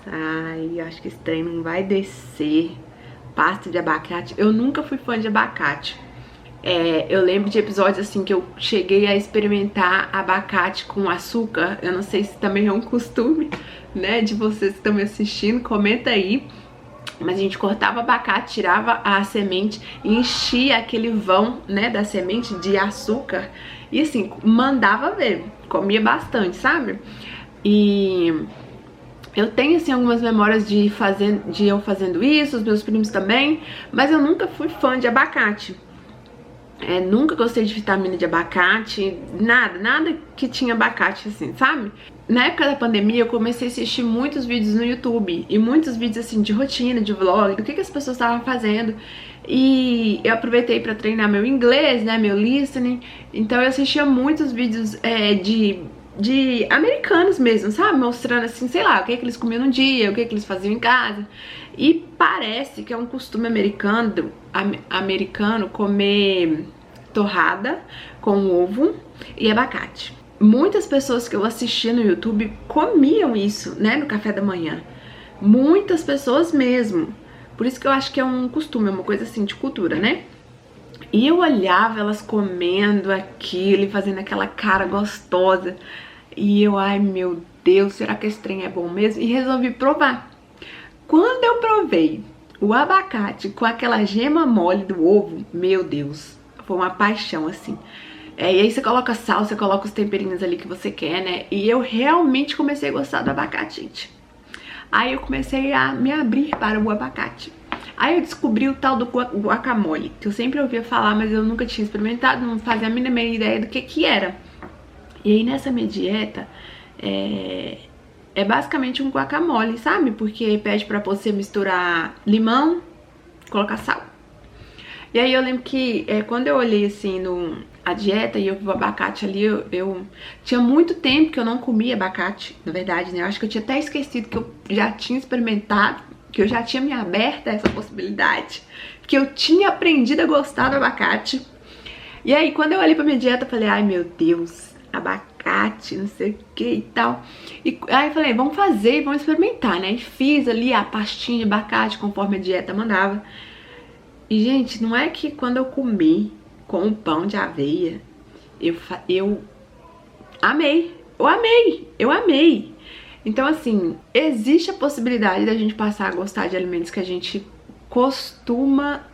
S1: ai, acho que esse trem não vai descer. Pasta de abacate, eu nunca fui fã de abacate. Eu lembro de episódios assim que eu cheguei a experimentar abacate com açúcar. Eu não sei se também é um costume, né, de vocês que estão me assistindo, comenta aí. Mas a gente cortava abacate, tirava a semente e enchia aquele vão, né, da semente de açúcar. E assim, mandava ver, comia bastante, sabe? E eu tenho assim algumas memórias de eu fazendo isso, os meus primos também. Mas eu nunca fui fã de abacate. Nunca gostei de vitamina de abacate, nada que tinha abacate assim, sabe? Na época da pandemia eu comecei a assistir muitos vídeos no YouTube e muitos vídeos assim de rotina, de vlog, do que as pessoas estavam fazendo. E eu aproveitei pra treinar meu inglês, né, meu listening. Então eu assistia muitos vídeos de americanos mesmo, sabe? Mostrando assim, sei lá, o que eles comiam no dia, o que eles faziam em casa. E parece que é um costume americano comer torrada com ovo e abacate. Muitas pessoas que eu assistia no YouTube comiam isso, né, no café da manhã. Muitas pessoas mesmo. Por isso que eu acho que é um costume, é uma coisa assim de cultura, né? E eu olhava elas comendo aquilo e fazendo aquela cara gostosa. E eu, ai meu Deus, será que esse trem é bom mesmo? E resolvi provar. Quando eu provei o abacate com aquela gema mole do ovo, meu Deus, foi uma paixão assim. E aí você coloca sal, você coloca os temperinhos ali que você quer, né? E eu realmente comecei a gostar do abacate, gente. Aí eu comecei a me abrir para o abacate. Aí eu descobri o tal do guacamole, que eu sempre ouvia falar, mas eu nunca tinha experimentado, não fazia a mínima ideia do que era. E aí nessa minha dieta, é basicamente um guacamole, sabe? Porque pede pra você misturar limão, colocar sal. E aí eu lembro que quando eu olhei assim a dieta e eu vi o abacate ali, eu tinha muito tempo que eu não comia abacate, na verdade, né? Eu acho que eu tinha até esquecido que eu já tinha experimentado, que eu já tinha me aberto a essa possibilidade, que eu tinha aprendido a gostar do abacate. E aí quando eu olhei pra minha dieta, eu falei, ai meu Deus, abacate, não sei o que e tal. E aí eu falei, vamos fazer, vamos experimentar, né? E fiz ali a pastinha de abacate conforme a dieta mandava. E gente, não é que quando eu comi com o pão de aveia, eu amei, eu amei. Então assim, existe a possibilidade da gente passar a gostar de alimentos que a gente costumava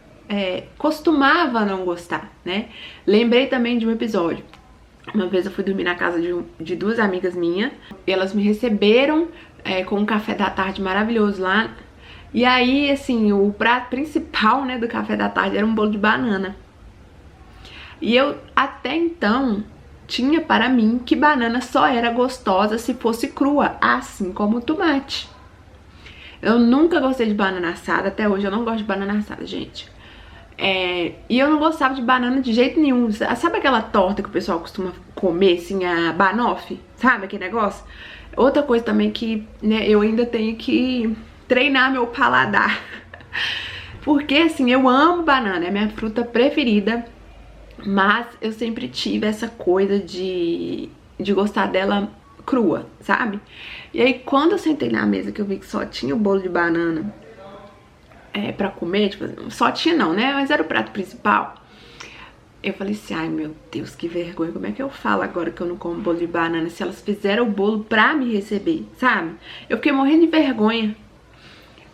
S1: não gostar, né? Lembrei também de um episódio. Uma vez eu fui dormir na casa de duas amigas minhas. E elas me receberam com um café da tarde maravilhoso lá. E aí, assim, o prato principal, né, do café da tarde era um bolo de banana. E eu, até então, tinha para mim que banana só era gostosa se fosse crua, assim como o tomate. Eu nunca gostei de banana assada, até hoje eu não gosto de banana assada, gente. E eu não gostava de banana de jeito nenhum. Sabe aquela torta que o pessoal costuma comer, assim, a banoffee? Sabe aquele negócio? Outra coisa também que, né, eu ainda tenho que treinar meu paladar. Porque, assim, eu amo banana, é minha fruta preferida. Mas eu sempre tive essa coisa de gostar dela crua, sabe? E aí, quando eu sentei na mesa que eu vi que só tinha o bolo de banana pra comer, tipo, só tinha não, né? Mas era o prato principal. Eu falei assim, ai meu Deus, que vergonha. Como é que eu falo agora que eu não como bolo de banana se elas fizeram o bolo pra me receber, sabe? Eu fiquei morrendo de vergonha.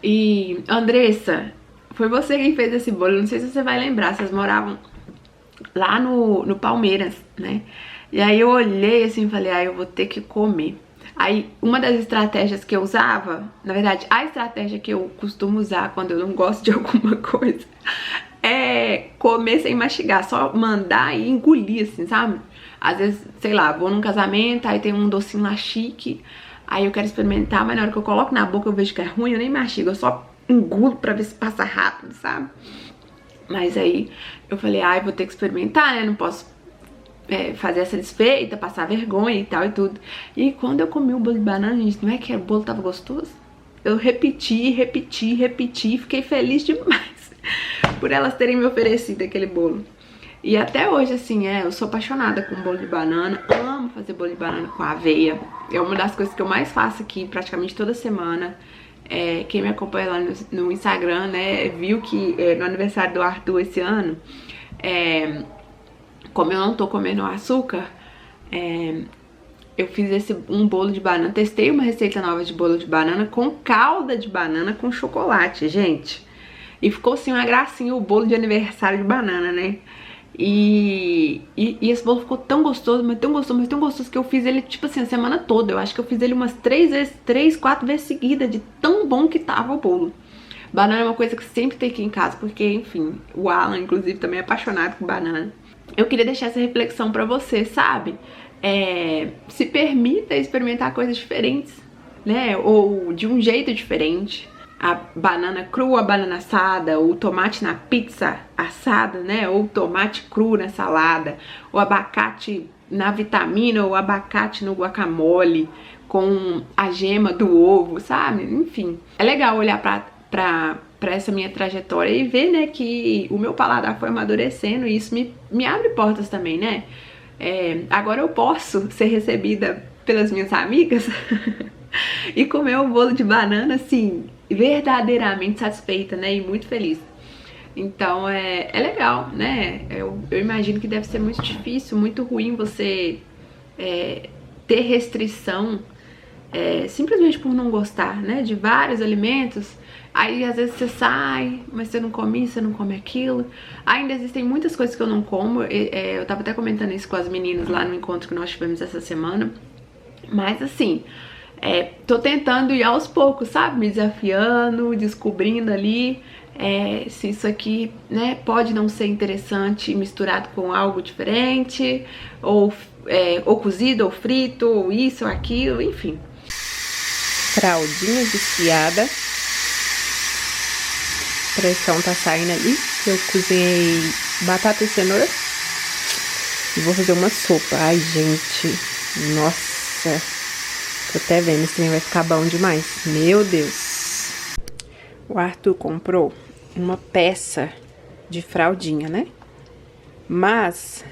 S1: E, Andressa, foi você quem fez esse bolo. Não sei se você vai lembrar, vocês moravam lá no Palmeiras, né? E aí eu olhei assim e falei, ai, eu vou ter que comer. Aí, uma das estratégias que eu usava, na verdade, a estratégia que eu costumo usar quando eu não gosto de alguma coisa, é comer sem mastigar, só mandar e engolir, assim, sabe? Às vezes, sei lá, vou num casamento, aí tem um docinho lá chique, aí eu quero experimentar, mas na hora que eu coloco na boca eu vejo que é ruim, eu nem mastigo, eu só engulo pra ver se passa rápido, sabe? Mas aí eu falei, ai, vou ter que experimentar, né? Não posso fazer essa desfeita, passar vergonha e tal e tudo. E quando eu comi o bolo de banana, gente, não é que o bolo tava gostoso? eu repeti, fiquei feliz demais por elas terem me oferecido aquele bolo. E até hoje, assim, eu sou apaixonada com bolo de banana, amo fazer bolo de banana com aveia. É uma das coisas que eu mais faço aqui praticamente toda semana. Quem me acompanha lá no Instagram, né, viu que no aniversário do Arthur esse ano, como eu não tô comendo açúcar, eu fiz um bolo de banana, testei uma receita nova de bolo de banana com calda de banana com chocolate, gente. E ficou assim uma gracinha o bolo de aniversário de banana, né? E esse bolo ficou tão gostoso, mas tão gostoso que eu fiz ele, tipo assim, a semana toda. Eu acho que eu fiz ele umas 4 vezes seguidas, de tão bom que tava o bolo. Banana é uma coisa que sempre tem aqui em casa, porque, enfim, o Alan, inclusive, também é apaixonado por banana. Eu queria deixar essa reflexão pra você, sabe? Se permita experimentar coisas diferentes, né? Ou de um jeito diferente. A banana crua, a banana assada, o tomate na pizza assada, né? Ou o tomate cru na salada, o abacate na vitamina, ou o abacate no guacamole, com a gema do ovo, sabe? Enfim, é legal olhar pra essa minha trajetória e ver, né, que o meu paladar foi amadurecendo e isso me abre portas também, né? Agora eu posso ser recebida pelas minhas amigas e comer um bolo de banana, assim, verdadeiramente satisfeita, né, e muito feliz. Então é legal, né? Eu imagino que deve ser muito difícil, muito ruim você ter restrição simplesmente por não gostar, né, de vários alimentos. Aí às vezes você sai, mas você não come isso, você não come aquilo. Ainda existem muitas coisas que eu não como. Eu tava até comentando isso com as meninas lá no encontro que nós tivemos essa semana. Mas assim, tô tentando ir aos poucos, sabe? Me desafiando, descobrindo ali se isso aqui, né, pode não ser interessante misturado com algo diferente, ou cozido, ou frito, ou isso, ou aquilo, enfim. Fraldinha desfiada. A pressão tá saindo ali. Eu cozinhei batata e cenoura. E vou fazer uma sopa. Ai, gente. Nossa. Tô até vendo, esse trem vai ficar bom demais. Meu Deus. O Arthur comprou uma peça de fraldinha, né? Mas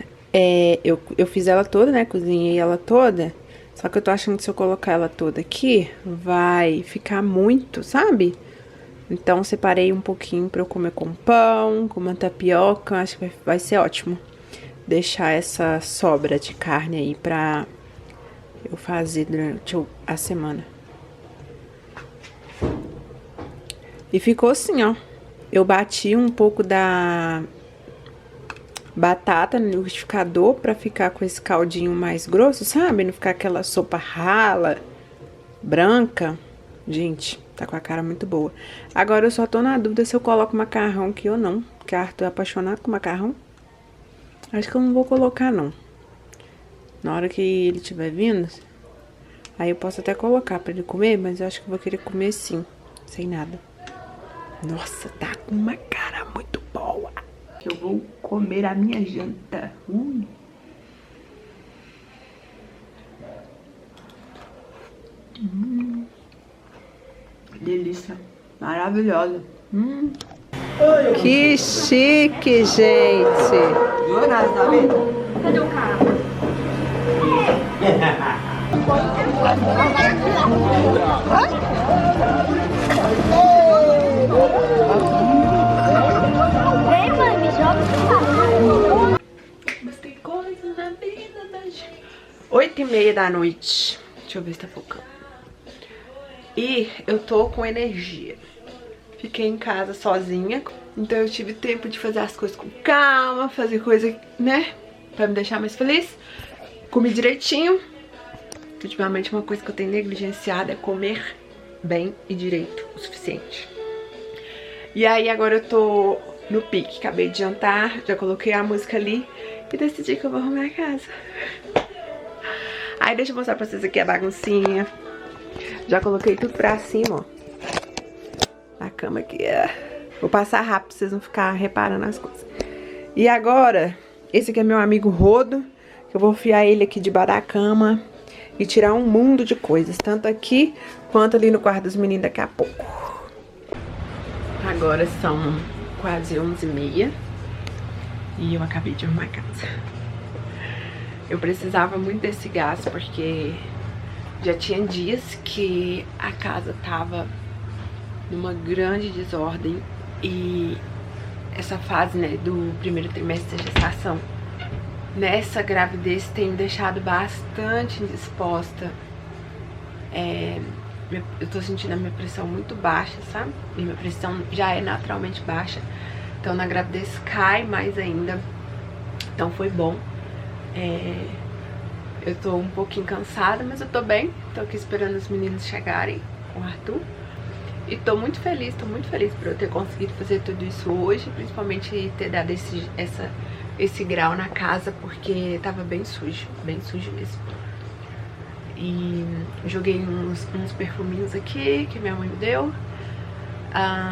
S1: eu fiz ela toda, né? Cozinhei ela toda. Só que eu tô achando que se eu colocar ela toda aqui, vai ficar muito, sabe? Então separei um pouquinho pra eu comer com pão, com uma tapioca. Acho que vai ser ótimo. Deixar essa sobra de carne aí pra eu fazer durante a semana. E ficou assim, ó. Eu bati um pouco da batata no liquidificador pra ficar com esse caldinho mais grosso, sabe? Não ficar aquela sopa rala, branca. Gente, tá com a cara muito boa. Agora eu só tô na dúvida se eu coloco macarrão aqui ou não. Porque a Arthur é apaixonado com macarrão. Acho que eu não vou colocar, não. Na hora que ele estiver vindo, aí eu posso até colocar pra ele comer, mas eu acho que eu vou querer comer sim, sem nada. Nossa, tá com uma cara muito boa. Eu vou comer a minha janta. Delícia. Maravilhosa. Que chique, gente.
S2: Cadê o carro? Vem, mãe, me joga.
S1: Mas tem coisas na vida da gente. 8h30 da noite. Deixa eu ver se tá focando. E eu tô com energia. Fiquei em casa sozinha, então eu tive tempo de fazer as coisas com calma, fazer coisa, né, pra me deixar mais feliz. Comi direitinho. Ultimamente uma coisa que eu tenho negligenciado é comer bem e direito o suficiente. E aí agora eu tô no pique, acabei de jantar, já coloquei a música ali e decidi que eu vou arrumar a casa. Aí deixa eu mostrar pra vocês aqui a baguncinha. Já coloquei tudo pra cima, ó. A cama aqui, vou passar rápido pra vocês não ficarem reparando as coisas. E agora, esse aqui é meu amigo Rodo, que eu vou enfiar ele aqui debaixo da cama e tirar um mundo de coisas, tanto aqui quanto ali no quarto dos meninos daqui a pouco. Agora são quase 11h30 e eu acabei de arrumar a casa. Eu precisava muito desse gás porque já tinha dias que a casa tava numa grande desordem e essa fase, né, do primeiro trimestre da gestação, nessa gravidez tem me deixado bastante indisposta. Eu tô sentindo a minha pressão muito baixa, sabe? E minha pressão já é naturalmente baixa, então na gravidez cai mais ainda. Então foi bom. Eu tô um pouquinho cansada, mas eu tô bem. Tô aqui esperando os meninos chegarem com o Arthur. E tô muito feliz por eu ter conseguido fazer tudo isso hoje, principalmente ter dado esse grau na casa, porque tava bem sujo mesmo. E joguei uns perfuminhos aqui que minha mãe me deu,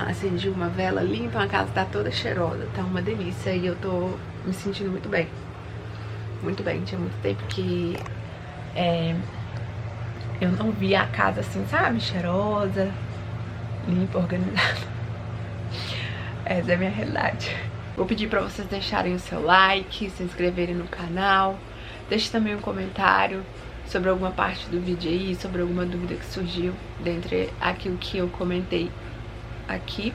S1: acendi uma vela ali, então a casa tá toda cheirosa, tá uma delícia e eu tô me sentindo muito bem. Muito bem, tinha muito tempo que eu não via a casa assim, sabe, cheirosa, limpa, organizada. Essa é a minha realidade. Vou pedir pra vocês deixarem o seu like, se inscreverem no canal. Deixe também um comentário sobre alguma parte do vídeo aí, sobre alguma dúvida que surgiu dentre aquilo que eu comentei aqui.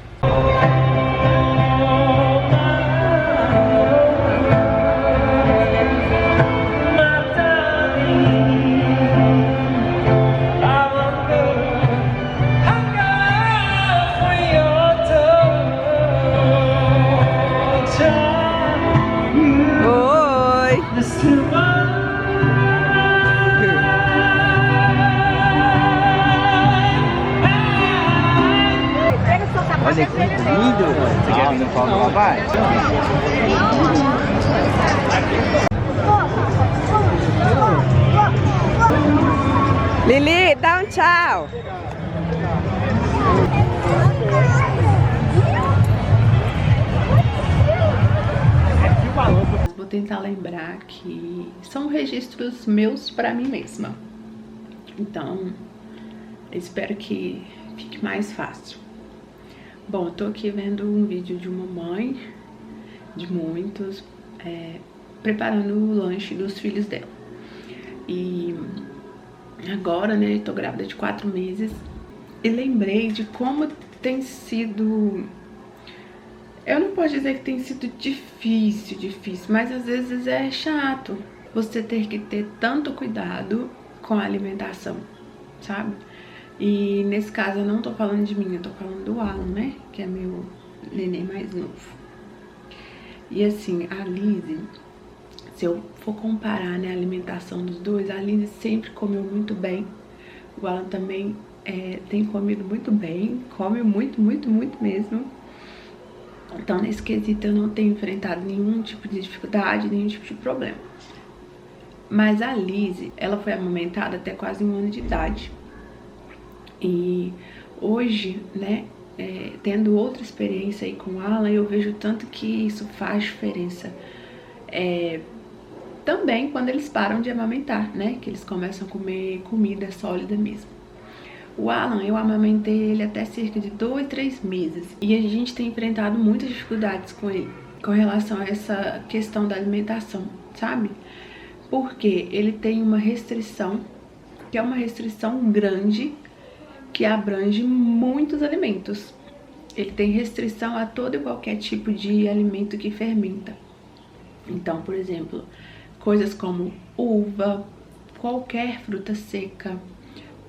S4: Olha que lindo! Você quer vir no palco lá, vai?
S1: Lili, dá um tchau! Vou tentar lembrar que são registros meus pra mim mesma. Então, espero que fique mais fácil. Bom, eu tô aqui vendo um vídeo de uma mãe, de muitos, preparando o lanche dos filhos dela. E agora, né, tô grávida de 4 meses e lembrei de como tem sido... Eu não posso dizer que tem sido difícil, mas às vezes é chato você ter que ter tanto cuidado com a alimentação, sabe? E nesse caso eu não tô falando de mim, eu tô falando do Alan, né? Que é meu neném mais novo. E assim, a Lizzie, se eu for comparar, né, a alimentação dos dois, a Lizzie sempre comeu muito bem. O Alan também tem comido muito bem, come muito mesmo. Então nesse quesito eu não tenho enfrentado nenhum tipo de dificuldade, nenhum tipo de problema. Mas a Lizzie, ela foi amamentada até quase 1 ano de idade. E hoje, né, tendo outra experiência aí com o Alan, eu vejo tanto que isso faz diferença. Também quando eles param de amamentar, né, que eles começam a comer comida sólida mesmo. O Alan, eu amamentei ele até cerca de 2, 3 meses. E a gente tem enfrentado muitas dificuldades com ele, com relação a essa questão da alimentação, sabe? Porque ele tem uma restrição, que é uma restrição grande, que abrange muitos alimentos. Ele tem restrição a todo e qualquer tipo de alimento que fermenta. Então, por exemplo, coisas como uva, qualquer fruta seca,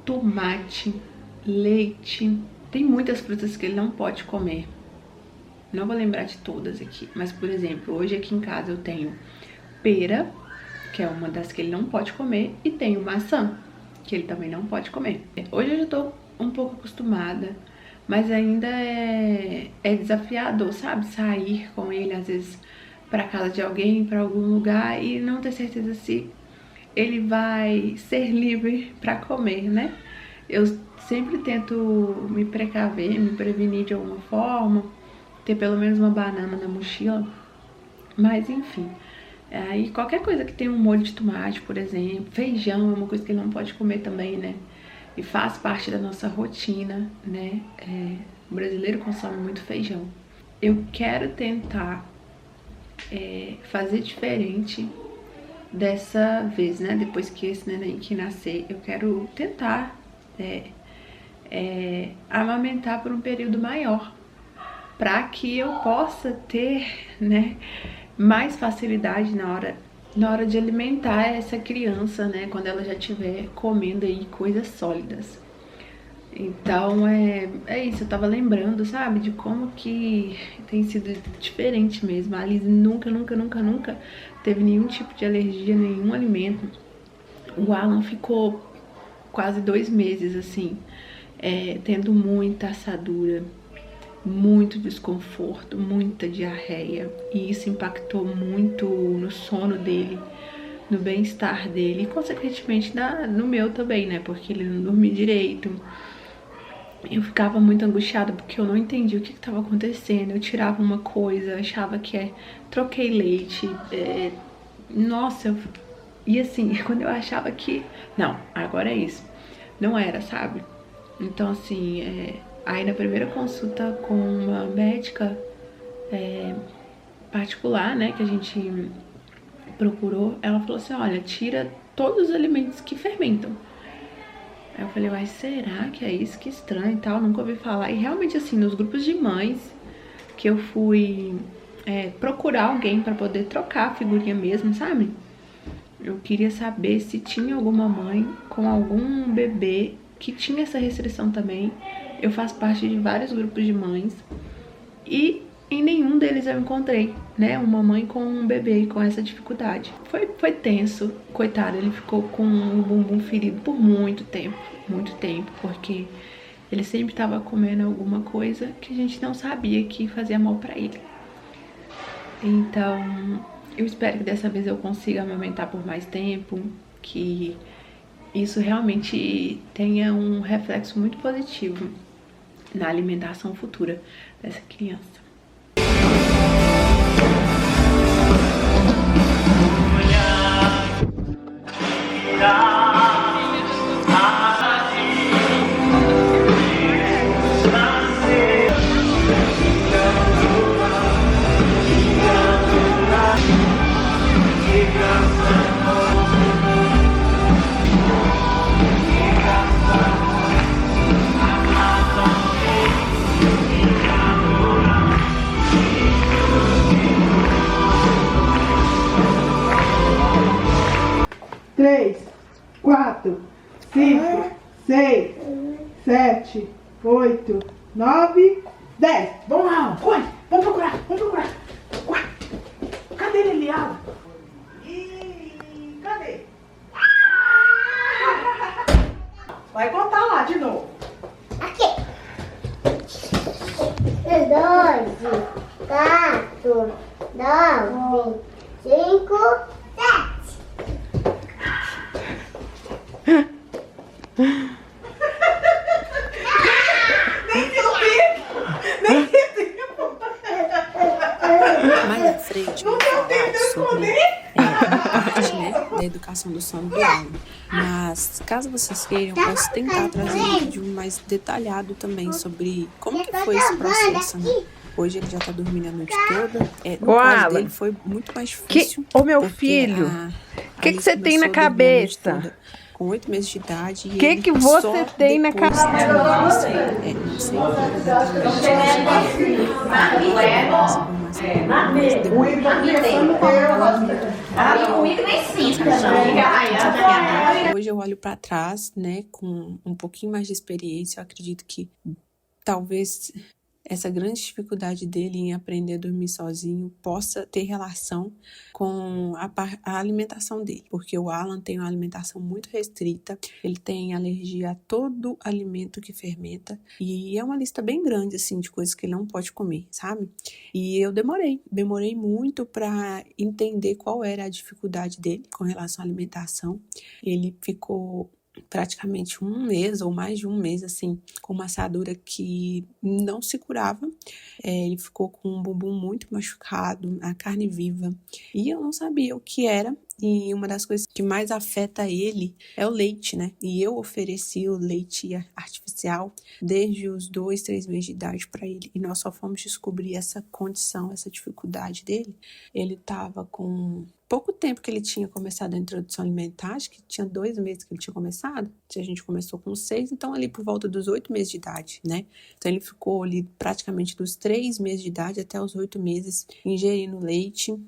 S1: tomate, leite. Tem muitas frutas que ele não pode comer. Não vou lembrar de todas aqui, mas, por exemplo, hoje aqui em casa eu tenho pera, que é uma das que ele não pode comer, e tenho maçã, que ele também não pode comer. Hoje eu já tô um pouco acostumada, mas ainda é desafiador, sabe? Sair com ele, às vezes, pra casa de alguém, pra algum lugar, e não ter certeza se ele vai ser livre pra comer, né? Eu sempre tento me precaver, me prevenir de alguma forma, ter pelo menos uma banana na mochila, mas enfim, Aí qualquer coisa que tenha um molho de tomate, por exemplo, feijão é uma coisa que ele não pode comer também, né? E faz parte da nossa rotina, né? O brasileiro consome muito feijão. Eu quero tentar fazer diferente dessa vez, né? Depois que esse neném que nascer, eu quero tentar amamentar por um período maior, para que eu possa ter, né, mais facilidade na hora de alimentar essa criança, né, quando ela já estiver comendo aí coisas sólidas. Então é isso, eu tava lembrando, sabe, de como que tem sido diferente mesmo. A Alice nunca teve nenhum tipo de alergia a nenhum alimento. O Alan ficou quase 2 meses, assim, tendo muita assadura, muito desconforto, muita diarreia. E isso impactou muito no sono dele, no bem-estar dele e, consequentemente, no meu também, né? Porque ele não dormia direito. Eu ficava muito angustiada porque eu não entendia o que estava acontecendo. Eu tirava uma coisa, achava que troquei leite. Nossa, e assim, quando eu achava que não, agora é isso, não era, sabe? Então, assim, aí na primeira consulta com uma médica particular, né, que a gente procurou, ela falou assim: olha, tira todos os alimentos que fermentam. Aí eu falei: mas será que é isso? Que estranho e tal, nunca ouvi falar. E realmente, assim, nos grupos de mães que eu fui procurar alguém pra poder trocar a figurinha mesmo, sabe? Eu queria saber se tinha alguma mãe com algum bebê que tinha essa restrição também. Eu faço parte de vários grupos de mães e em nenhum deles eu encontrei, né, uma mãe com um bebê com essa dificuldade. Foi tenso, coitado, ele ficou com o bumbum ferido por muito tempo, porque ele sempre estava comendo alguma coisa que a gente não sabia que fazia mal pra ele. Então, eu espero que dessa vez eu consiga amamentar por mais tempo, que isso realmente tenha um reflexo muito positivo na alimentação futura dessa criança.
S6: Três, 4, 5, 6, 7, 8, 9, 10. Vamos lá, Alan, corre! Vamos procurar! Corre. Cadê ele ali, Alan? Cadê? Vai contar lá de novo.
S2: Aqui. 12, 4, 9, 5, 7.
S1: Mais à frente, eu vou falar sobre a parte, né, da educação do sono do Alan. Mas, caso vocês queiram, eu posso tentar trazer um vídeo mais detalhado também sobre como que foi esse processo, né? Hoje ele já tá dormindo a noite toda. No caso dele foi muito mais difícil.
S3: Ô, meu filho, o que você tem na cabeça?
S1: Com 8 meses de idade.
S3: O que você tem na cabeça?
S1: Não sei Hoje eu olho pra trás, né, com um pouquinho mais de experiência. Eu acredito que talvez essa grande dificuldade dele em aprender a dormir sozinho possa ter relação com a alimentação dele, porque o Alan tem uma alimentação muito restrita, ele tem alergia a todo alimento que fermenta, e é uma lista bem grande, assim, de coisas que ele não pode comer, sabe? E eu demorei muito para entender qual era a dificuldade dele com relação à alimentação. Ele ficou praticamente um mês ou mais de um mês, assim, com uma assadura que não se curava. Ele ficou com um bumbum muito machucado, a carne viva, e eu não sabia o que era. E uma das coisas que mais afeta ele é o leite, né? E eu ofereci o leite artificial desde os 2, 3 meses de idade para ele. E nós só fomos descobrir essa condição, essa dificuldade dele. Ele estava com pouco tempo que ele tinha começado a introdução alimentar, acho que tinha 2 meses que ele tinha começado. A gente começou com 6, então ali por volta dos 8 meses de idade, né? Então ele ficou ali praticamente dos 3 meses de idade até os 8 meses ingerindo leite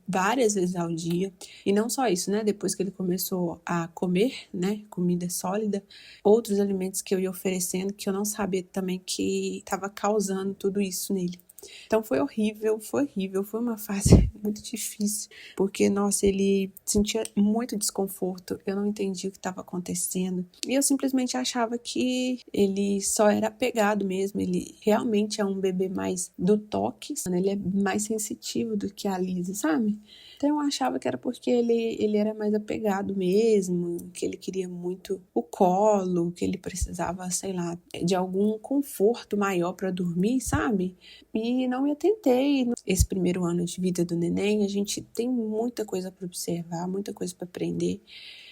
S1: várias vezes ao dia. E não só isso, né? Depois que ele começou a comer, né, comida sólida, outros alimentos que eu ia oferecendo que eu não sabia também que estava causando tudo isso nele. Então foi horrível, foi uma fase muito difícil, porque, nossa, ele sentia muito desconforto, eu não entendi o que estava acontecendo, e eu simplesmente achava que ele só era apegado mesmo, ele realmente é um bebê mais do toque, ele é mais sensitivo do que a Lisa, sabe? Então eu achava que era porque ele era mais apegado mesmo, que ele queria muito o colo, que ele precisava, sei lá, de algum conforto maior para dormir, sabe? E não me atentei. Esse primeiro ano de vida do neném, a gente tem muita coisa para observar, muita coisa para aprender.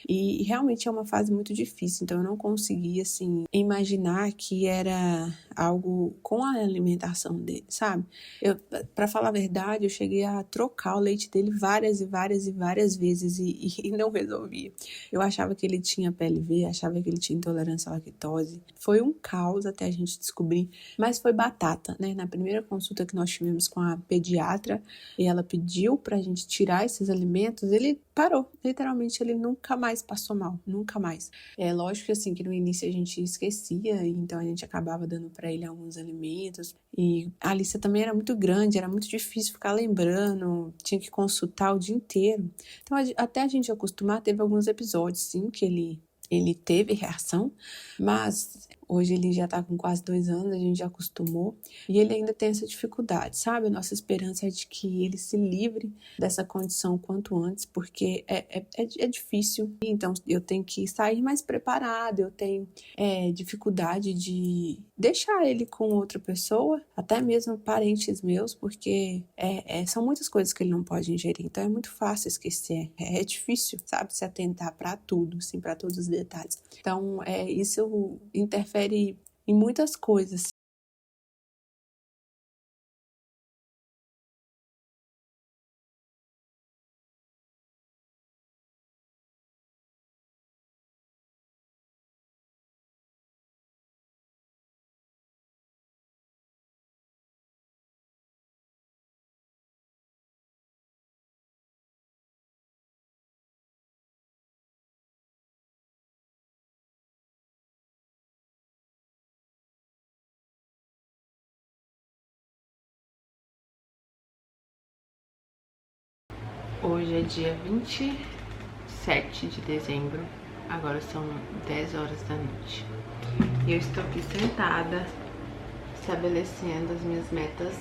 S1: E realmente é uma fase muito difícil, então eu não conseguia, assim, imaginar que era algo com a alimentação dele, sabe? Pra falar a verdade, eu cheguei a trocar o leite dele várias vezes e não resolvia. Eu achava que ele tinha PLV, achava que ele tinha intolerância à lactose. Foi um caos até a gente descobrir, mas foi batata, né? Na primeira consulta que nós tivemos com a pediatra, e ela pediu pra gente tirar esses alimentos, ele parou, literalmente ele nunca mais passou mal, nunca mais. É lógico que assim, que no início a gente esquecia, então a gente acabava dando para ele alguns alimentos, e a lista também era muito grande, era muito difícil ficar lembrando, tinha que consultar o dia inteiro. Então até a gente acostumar, teve alguns episódios sim que ele teve reação, mas hoje ele já tá com quase 2 anos, a gente já acostumou, e ele ainda tem essa dificuldade, sabe? A nossa esperança é de que ele se livre dessa condição o quanto antes, porque é difícil, então eu tenho que sair mais preparada, eu tenho dificuldade de deixar ele com outra pessoa, até mesmo parentes meus, porque são muitas coisas que ele não pode ingerir, então é muito fácil esquecer, é difícil, sabe? Se atentar para tudo, assim, para todos os detalhes. Então, isso interfere em muitas coisas. Hoje é dia 27 de dezembro, agora são 10 horas da noite. E eu estou aqui sentada, estabelecendo as minhas metas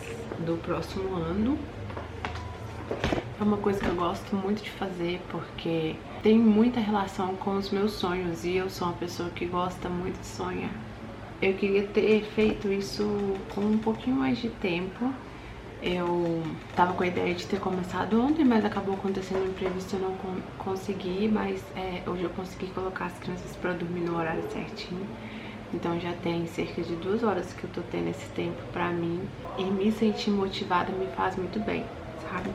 S1: do próximo ano. É uma coisa que eu gosto muito de fazer, porque tem muita relação com os meus sonhos, e eu sou uma pessoa que gosta muito de sonhar. Eu queria ter feito isso com um pouquinho mais de tempo. Eu tava com a ideia de ter começado ontem, mas acabou acontecendo um imprevisto, eu não consegui, mas hoje eu consegui colocar as crianças pra dormir no horário certinho. Então já tem cerca de 2 horas que eu tô tendo esse tempo pra mim, e me sentir motivada me faz muito bem, sabe?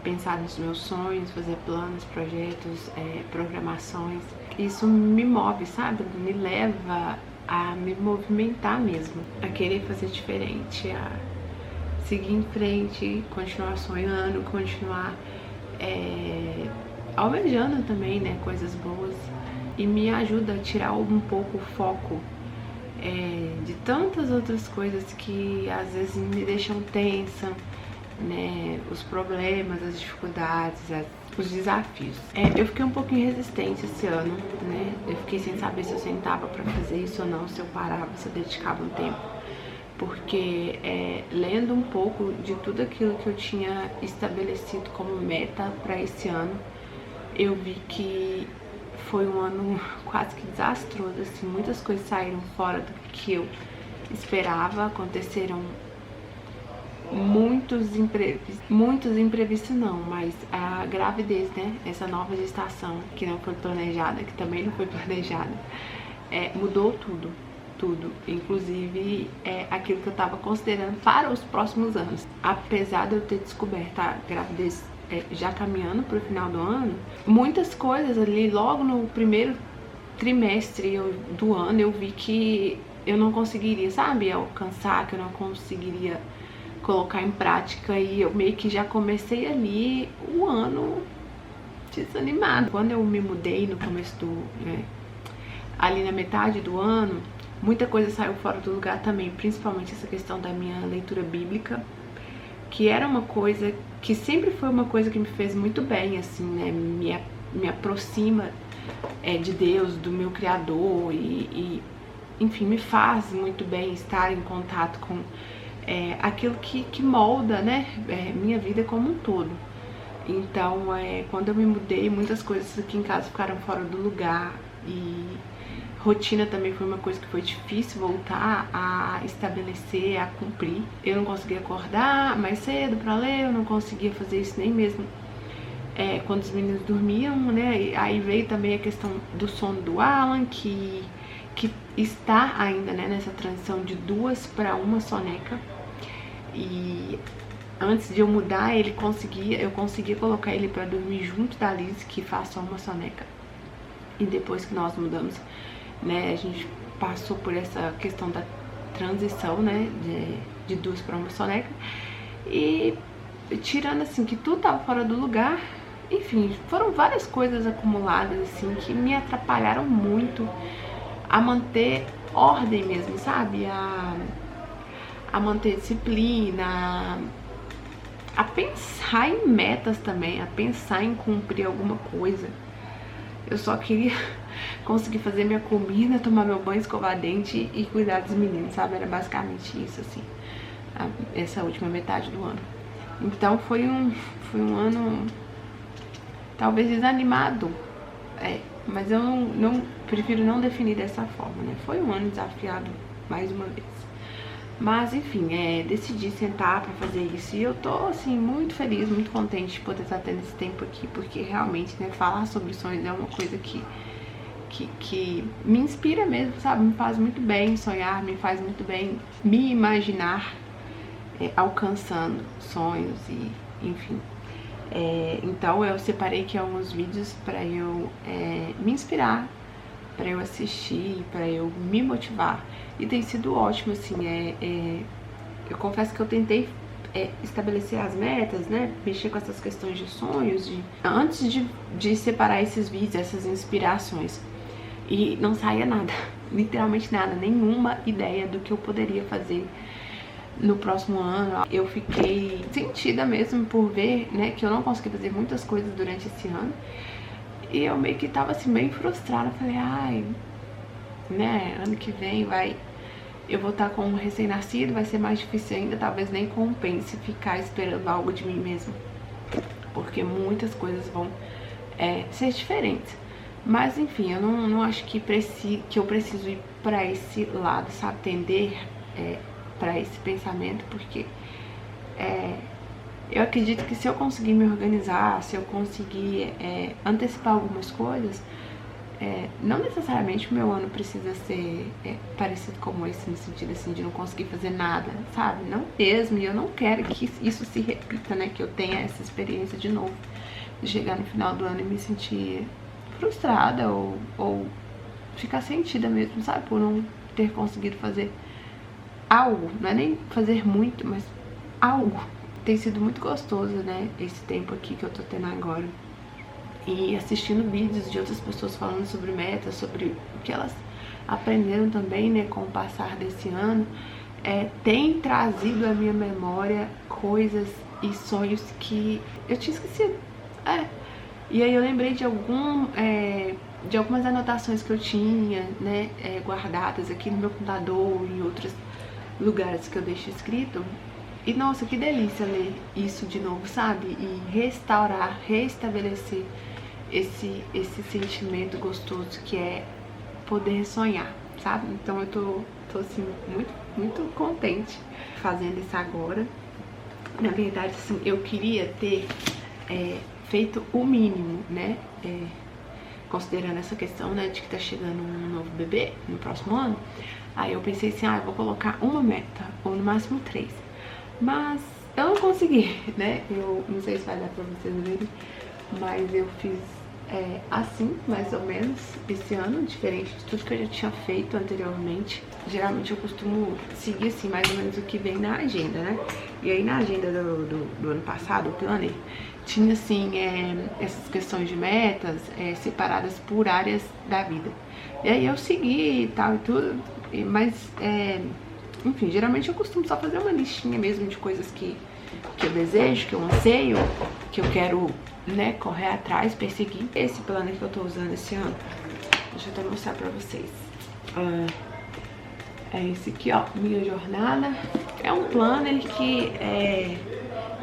S1: Pensar nos meus sonhos, fazer planos, projetos, programações, isso me move, sabe? Me leva a me movimentar mesmo, a querer fazer diferente, a seguir em frente, continuar sonhando, continuar almejando também, né, coisas boas. E me ajuda a tirar um pouco o foco de tantas outras coisas que às vezes me deixam tensa, né, os problemas, as dificuldades, os desafios. Eu fiquei um pouquinho resistente esse ano, né, eu fiquei sem saber se eu sentava pra fazer isso ou não, se eu parava, se eu dedicava um tempo. Porque lendo um pouco de tudo aquilo que eu tinha estabelecido como meta para esse ano, eu vi que foi um ano quase que desastroso, assim, muitas coisas saíram fora do que eu esperava, aconteceram muitos imprevistos não, mas a gravidez, né, essa nova gestação que não foi planejada, que também não foi planejada, mudou tudo, inclusive aquilo que eu estava considerando para os próximos anos. Apesar de eu ter descoberto a gravidez já caminhando para o final do ano, muitas coisas ali logo no primeiro trimestre do ano eu vi que eu não conseguiria, sabe, alcançar, que eu não conseguiria colocar em prática, e eu meio que já comecei ali o ano desanimado. Quando eu me mudei no começo ali na metade do ano, muita coisa saiu fora do lugar também, principalmente essa questão da minha leitura bíblica, que era uma coisa que sempre foi uma coisa que me fez muito bem, assim, né, me aproxima de Deus, do meu Criador, e enfim, me faz muito bem estar em contato com aquilo que molda, né, minha vida como um todo. Então, quando eu me mudei, muitas coisas aqui em casa ficaram fora do lugar, e rotina também foi uma coisa que foi difícil voltar a estabelecer, a cumprir. Eu não conseguia acordar mais cedo pra ler, eu não conseguia fazer isso nem mesmo quando os meninos dormiam, né? E aí veio também a questão do sono do Alan, que está ainda, né, nessa transição de 2 para 1 soneca. E antes de eu mudar, eu conseguia colocar ele para dormir junto da Liz, que faz só 1 soneca. E depois que nós mudamos, né, a gente passou por essa questão da transição, né, de 2 para 1 soneca. E tirando assim que tudo tava fora do lugar, enfim, foram várias coisas acumuladas assim que me atrapalharam muito a manter ordem mesmo, sabe? A manter disciplina, a pensar em metas também, a pensar em cumprir alguma coisa. Eu só queria conseguir fazer minha comida, tomar meu banho, escovar dente e cuidar dos meninos, sabe? Era basicamente isso, assim, essa última metade do ano. Então foi um ano talvez desanimado, mas eu não prefiro não definir dessa forma, né? Foi um ano desafiado mais uma vez. Mas enfim, decidi sentar pra fazer isso, e eu tô assim muito feliz, muito contente de poder estar tendo esse tempo aqui, porque realmente, né, falar sobre sonhos é uma coisa que me inspira mesmo, sabe? Me faz muito bem sonhar, me faz muito bem me imaginar alcançando sonhos e enfim. Então eu separei aqui alguns vídeos pra eu me inspirar, pra eu assistir, pra eu me motivar. E tem sido ótimo, assim, eu confesso que eu tentei estabelecer as metas, né, mexer com essas questões de sonhos, antes de separar esses vídeos, essas inspirações. E não saía nada, literalmente nada, nenhuma ideia do que eu poderia fazer no próximo ano. Eu fiquei sentida mesmo por ver, né, que eu não consegui fazer muitas coisas durante esse ano. E eu meio que tava assim, meio frustrada. Falei, ai, né, ano que vem eu vou estar com um recém-nascido, vai ser mais difícil ainda, talvez nem compense ficar esperando algo de mim mesma, porque muitas coisas vão ser diferentes. Mas enfim, eu não acho que eu preciso ir pra esse lado, sabe, tender pra esse pensamento, porque eu acredito que se eu conseguir me organizar, se eu conseguir antecipar algumas coisas, não necessariamente o meu ano precisa ser parecido como esse, no sentido assim de não conseguir fazer nada, sabe? Não mesmo, e eu não quero que isso se repita, né? Que eu tenha essa experiência de novo, de chegar no final do ano e me sentir frustrada ou ficar sentida mesmo, sabe? Por não ter conseguido fazer algo, não é nem fazer muito, mas algo. Tem sido muito gostoso, né? Esse tempo aqui que eu tô tendo agora. E assistindo vídeos de outras pessoas falando sobre metas, sobre o que elas aprenderam também, né, com o passar desse ano, tem trazido à minha memória coisas e sonhos que eu tinha esquecido. E aí eu lembrei de algumas anotações que eu tinha, né, guardadas aqui no meu computador, em outros lugares que eu deixo escrito. E nossa, que delícia ler isso de novo, sabe? E restabelecer esse sentimento gostoso que é poder sonhar, sabe? Então eu tô assim, muito contente fazendo isso agora. Na verdade, assim, eu queria ter feito o mínimo, né? Considerando essa questão, né, de que tá chegando um novo bebê no próximo ano. Aí eu pensei assim, eu vou colocar uma meta, ou no máximo 3. Mas eu não consegui, né? Eu não sei se vai dar pra vocês verem, mas eu fiz assim, mais ou menos, esse ano, diferente de tudo que eu já tinha feito anteriormente. Geralmente eu costumo seguir, assim, mais ou menos o que vem na agenda, né? E aí na agenda do ano passado, o planner, tinha, assim, essas questões de metas separadas por áreas da vida. E aí eu segui e tal e tudo, mas, enfim, geralmente eu costumo só fazer uma listinha mesmo de coisas que eu desejo, que eu anseio, que eu quero, né, correr atrás, perseguir. Esse planner que eu tô usando esse ano, deixa eu até mostrar pra vocês. É esse aqui, ó, Minha Jornada. É um planner que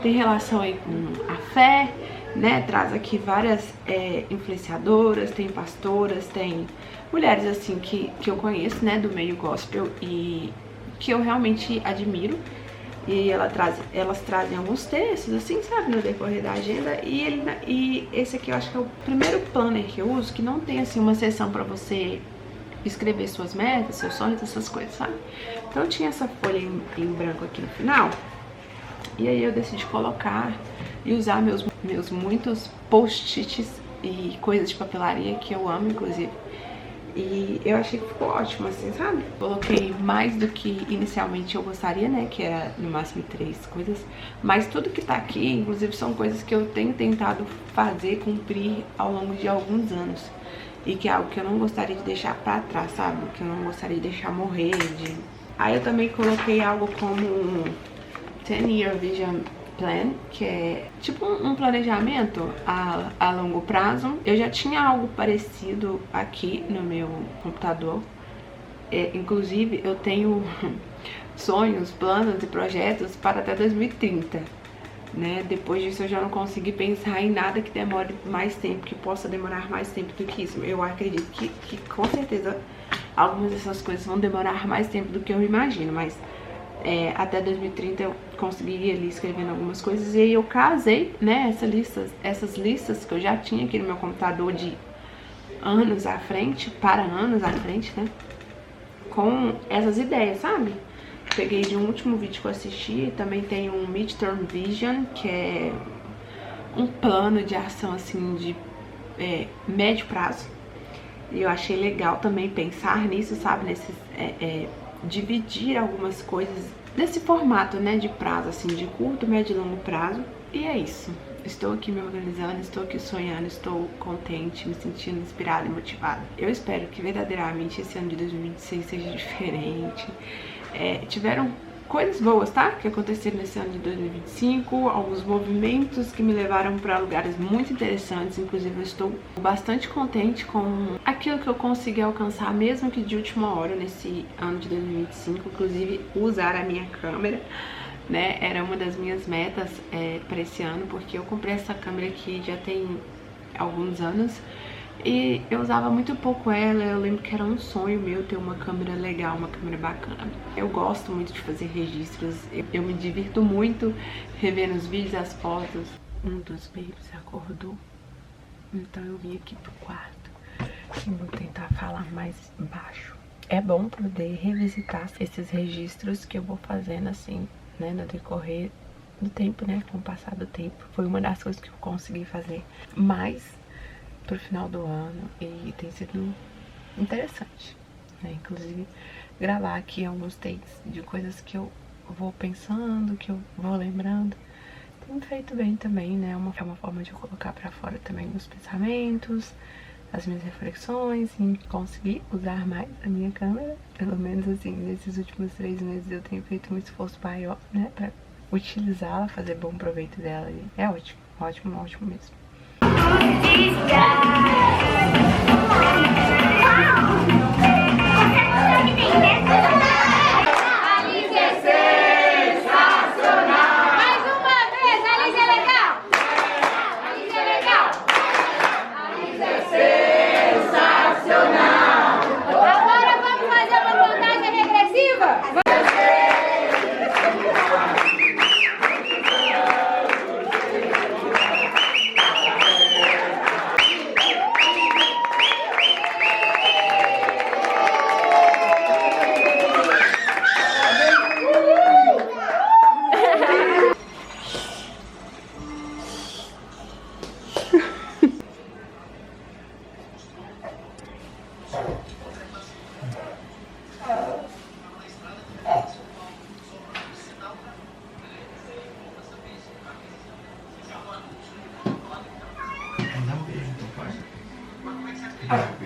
S1: tem relação aí com a fé, né? Traz aqui várias influenciadoras, tem pastoras, tem mulheres assim que eu conheço, né, do meio gospel e que eu realmente admiro. E elas trazem alguns textos, assim, sabe, no decorrer da agenda. E esse aqui eu acho que é o primeiro planner que eu uso que não tem, assim, uma seção pra você escrever suas metas, seus sonhos, essas coisas, sabe? Então tinha essa folha em branco aqui no final. E aí eu decidi colocar e usar meus muitos post-its e coisas de papelaria que eu amo, inclusive. E eu achei que ficou ótimo, assim, sabe? Coloquei mais do que inicialmente eu gostaria, né? Que era no máximo 3 coisas. Mas tudo que tá aqui, inclusive, são coisas que eu tenho tentado fazer, cumprir ao longo de alguns anos. E que é algo que eu não gostaria de deixar pra trás, sabe? Que eu não gostaria de deixar morrer. Aí eu também coloquei algo como 10-year vision plan, que é tipo um planejamento a longo prazo. Eu já tinha algo parecido aqui no meu computador. Inclusive eu tenho sonhos, planos e projetos para até 2030, né? Depois disso eu já não consegui pensar em nada que demore mais tempo, que possa demorar mais tempo do que isso. Eu acredito que com certeza algumas dessas coisas vão demorar mais tempo do que eu imagino, mas até 2030 eu conseguiria ali escrevendo algumas coisas. E aí eu casei, né, essas listas que eu já tinha aqui no meu computador de anos à frente, para anos à frente, né, com essas ideias, sabe? Peguei de um último vídeo que eu assisti. Também tem um Midterm Vision, que é um plano de ação, assim, de médio prazo. E eu achei legal também pensar nisso, sabe, nesses dividir algumas coisas nesse formato, né, de prazo, assim, de curto, médio e longo prazo. E é isso. Estou aqui me organizando, estou aqui sonhando, estou contente, me sentindo inspirada e motivada. Eu espero que verdadeiramente esse ano de 2026 seja diferente. Tiveram coisas boas, tá? Que aconteceram nesse ano de 2025, alguns movimentos que me levaram para lugares muito interessantes. Inclusive eu estou bastante contente com aquilo que eu consegui alcançar, mesmo que de última hora nesse ano de 2025, inclusive usar a minha câmera, né? Era uma das minhas metas para esse ano, porque eu comprei essa câmera aqui já tem alguns anos e eu usava muito pouco ela. Eu lembro que era um sonho meu ter uma câmera legal, uma câmera bacana. Eu gosto muito de fazer registros, eu me divirto muito revendo os vídeos, as fotos. Um dos babies acordou, então eu vim aqui pro quarto e vou tentar falar mais baixo. É bom poder revisitar esses registros que eu vou fazendo assim, né, no decorrer do tempo, né, com o passar do tempo. Foi uma das coisas que eu consegui fazer mais pro final do ano e tem sido interessante, né? Inclusive gravar aqui alguns takes de coisas que eu vou pensando, que eu vou lembrando, tem me feito bem também, né? É uma forma de eu colocar pra fora também meus pensamentos, as minhas reflexões, e conseguir usar mais a minha câmera. Pelo menos assim, nesses últimos 3 meses eu tenho feito um esforço maior, né, pra utilizá-la, fazer bom proveito dela, e é ótimo, ótimo, ótimo mesmo.
S2: Mais uma vez, Alice é legal! Alice é legal!
S6: Ai.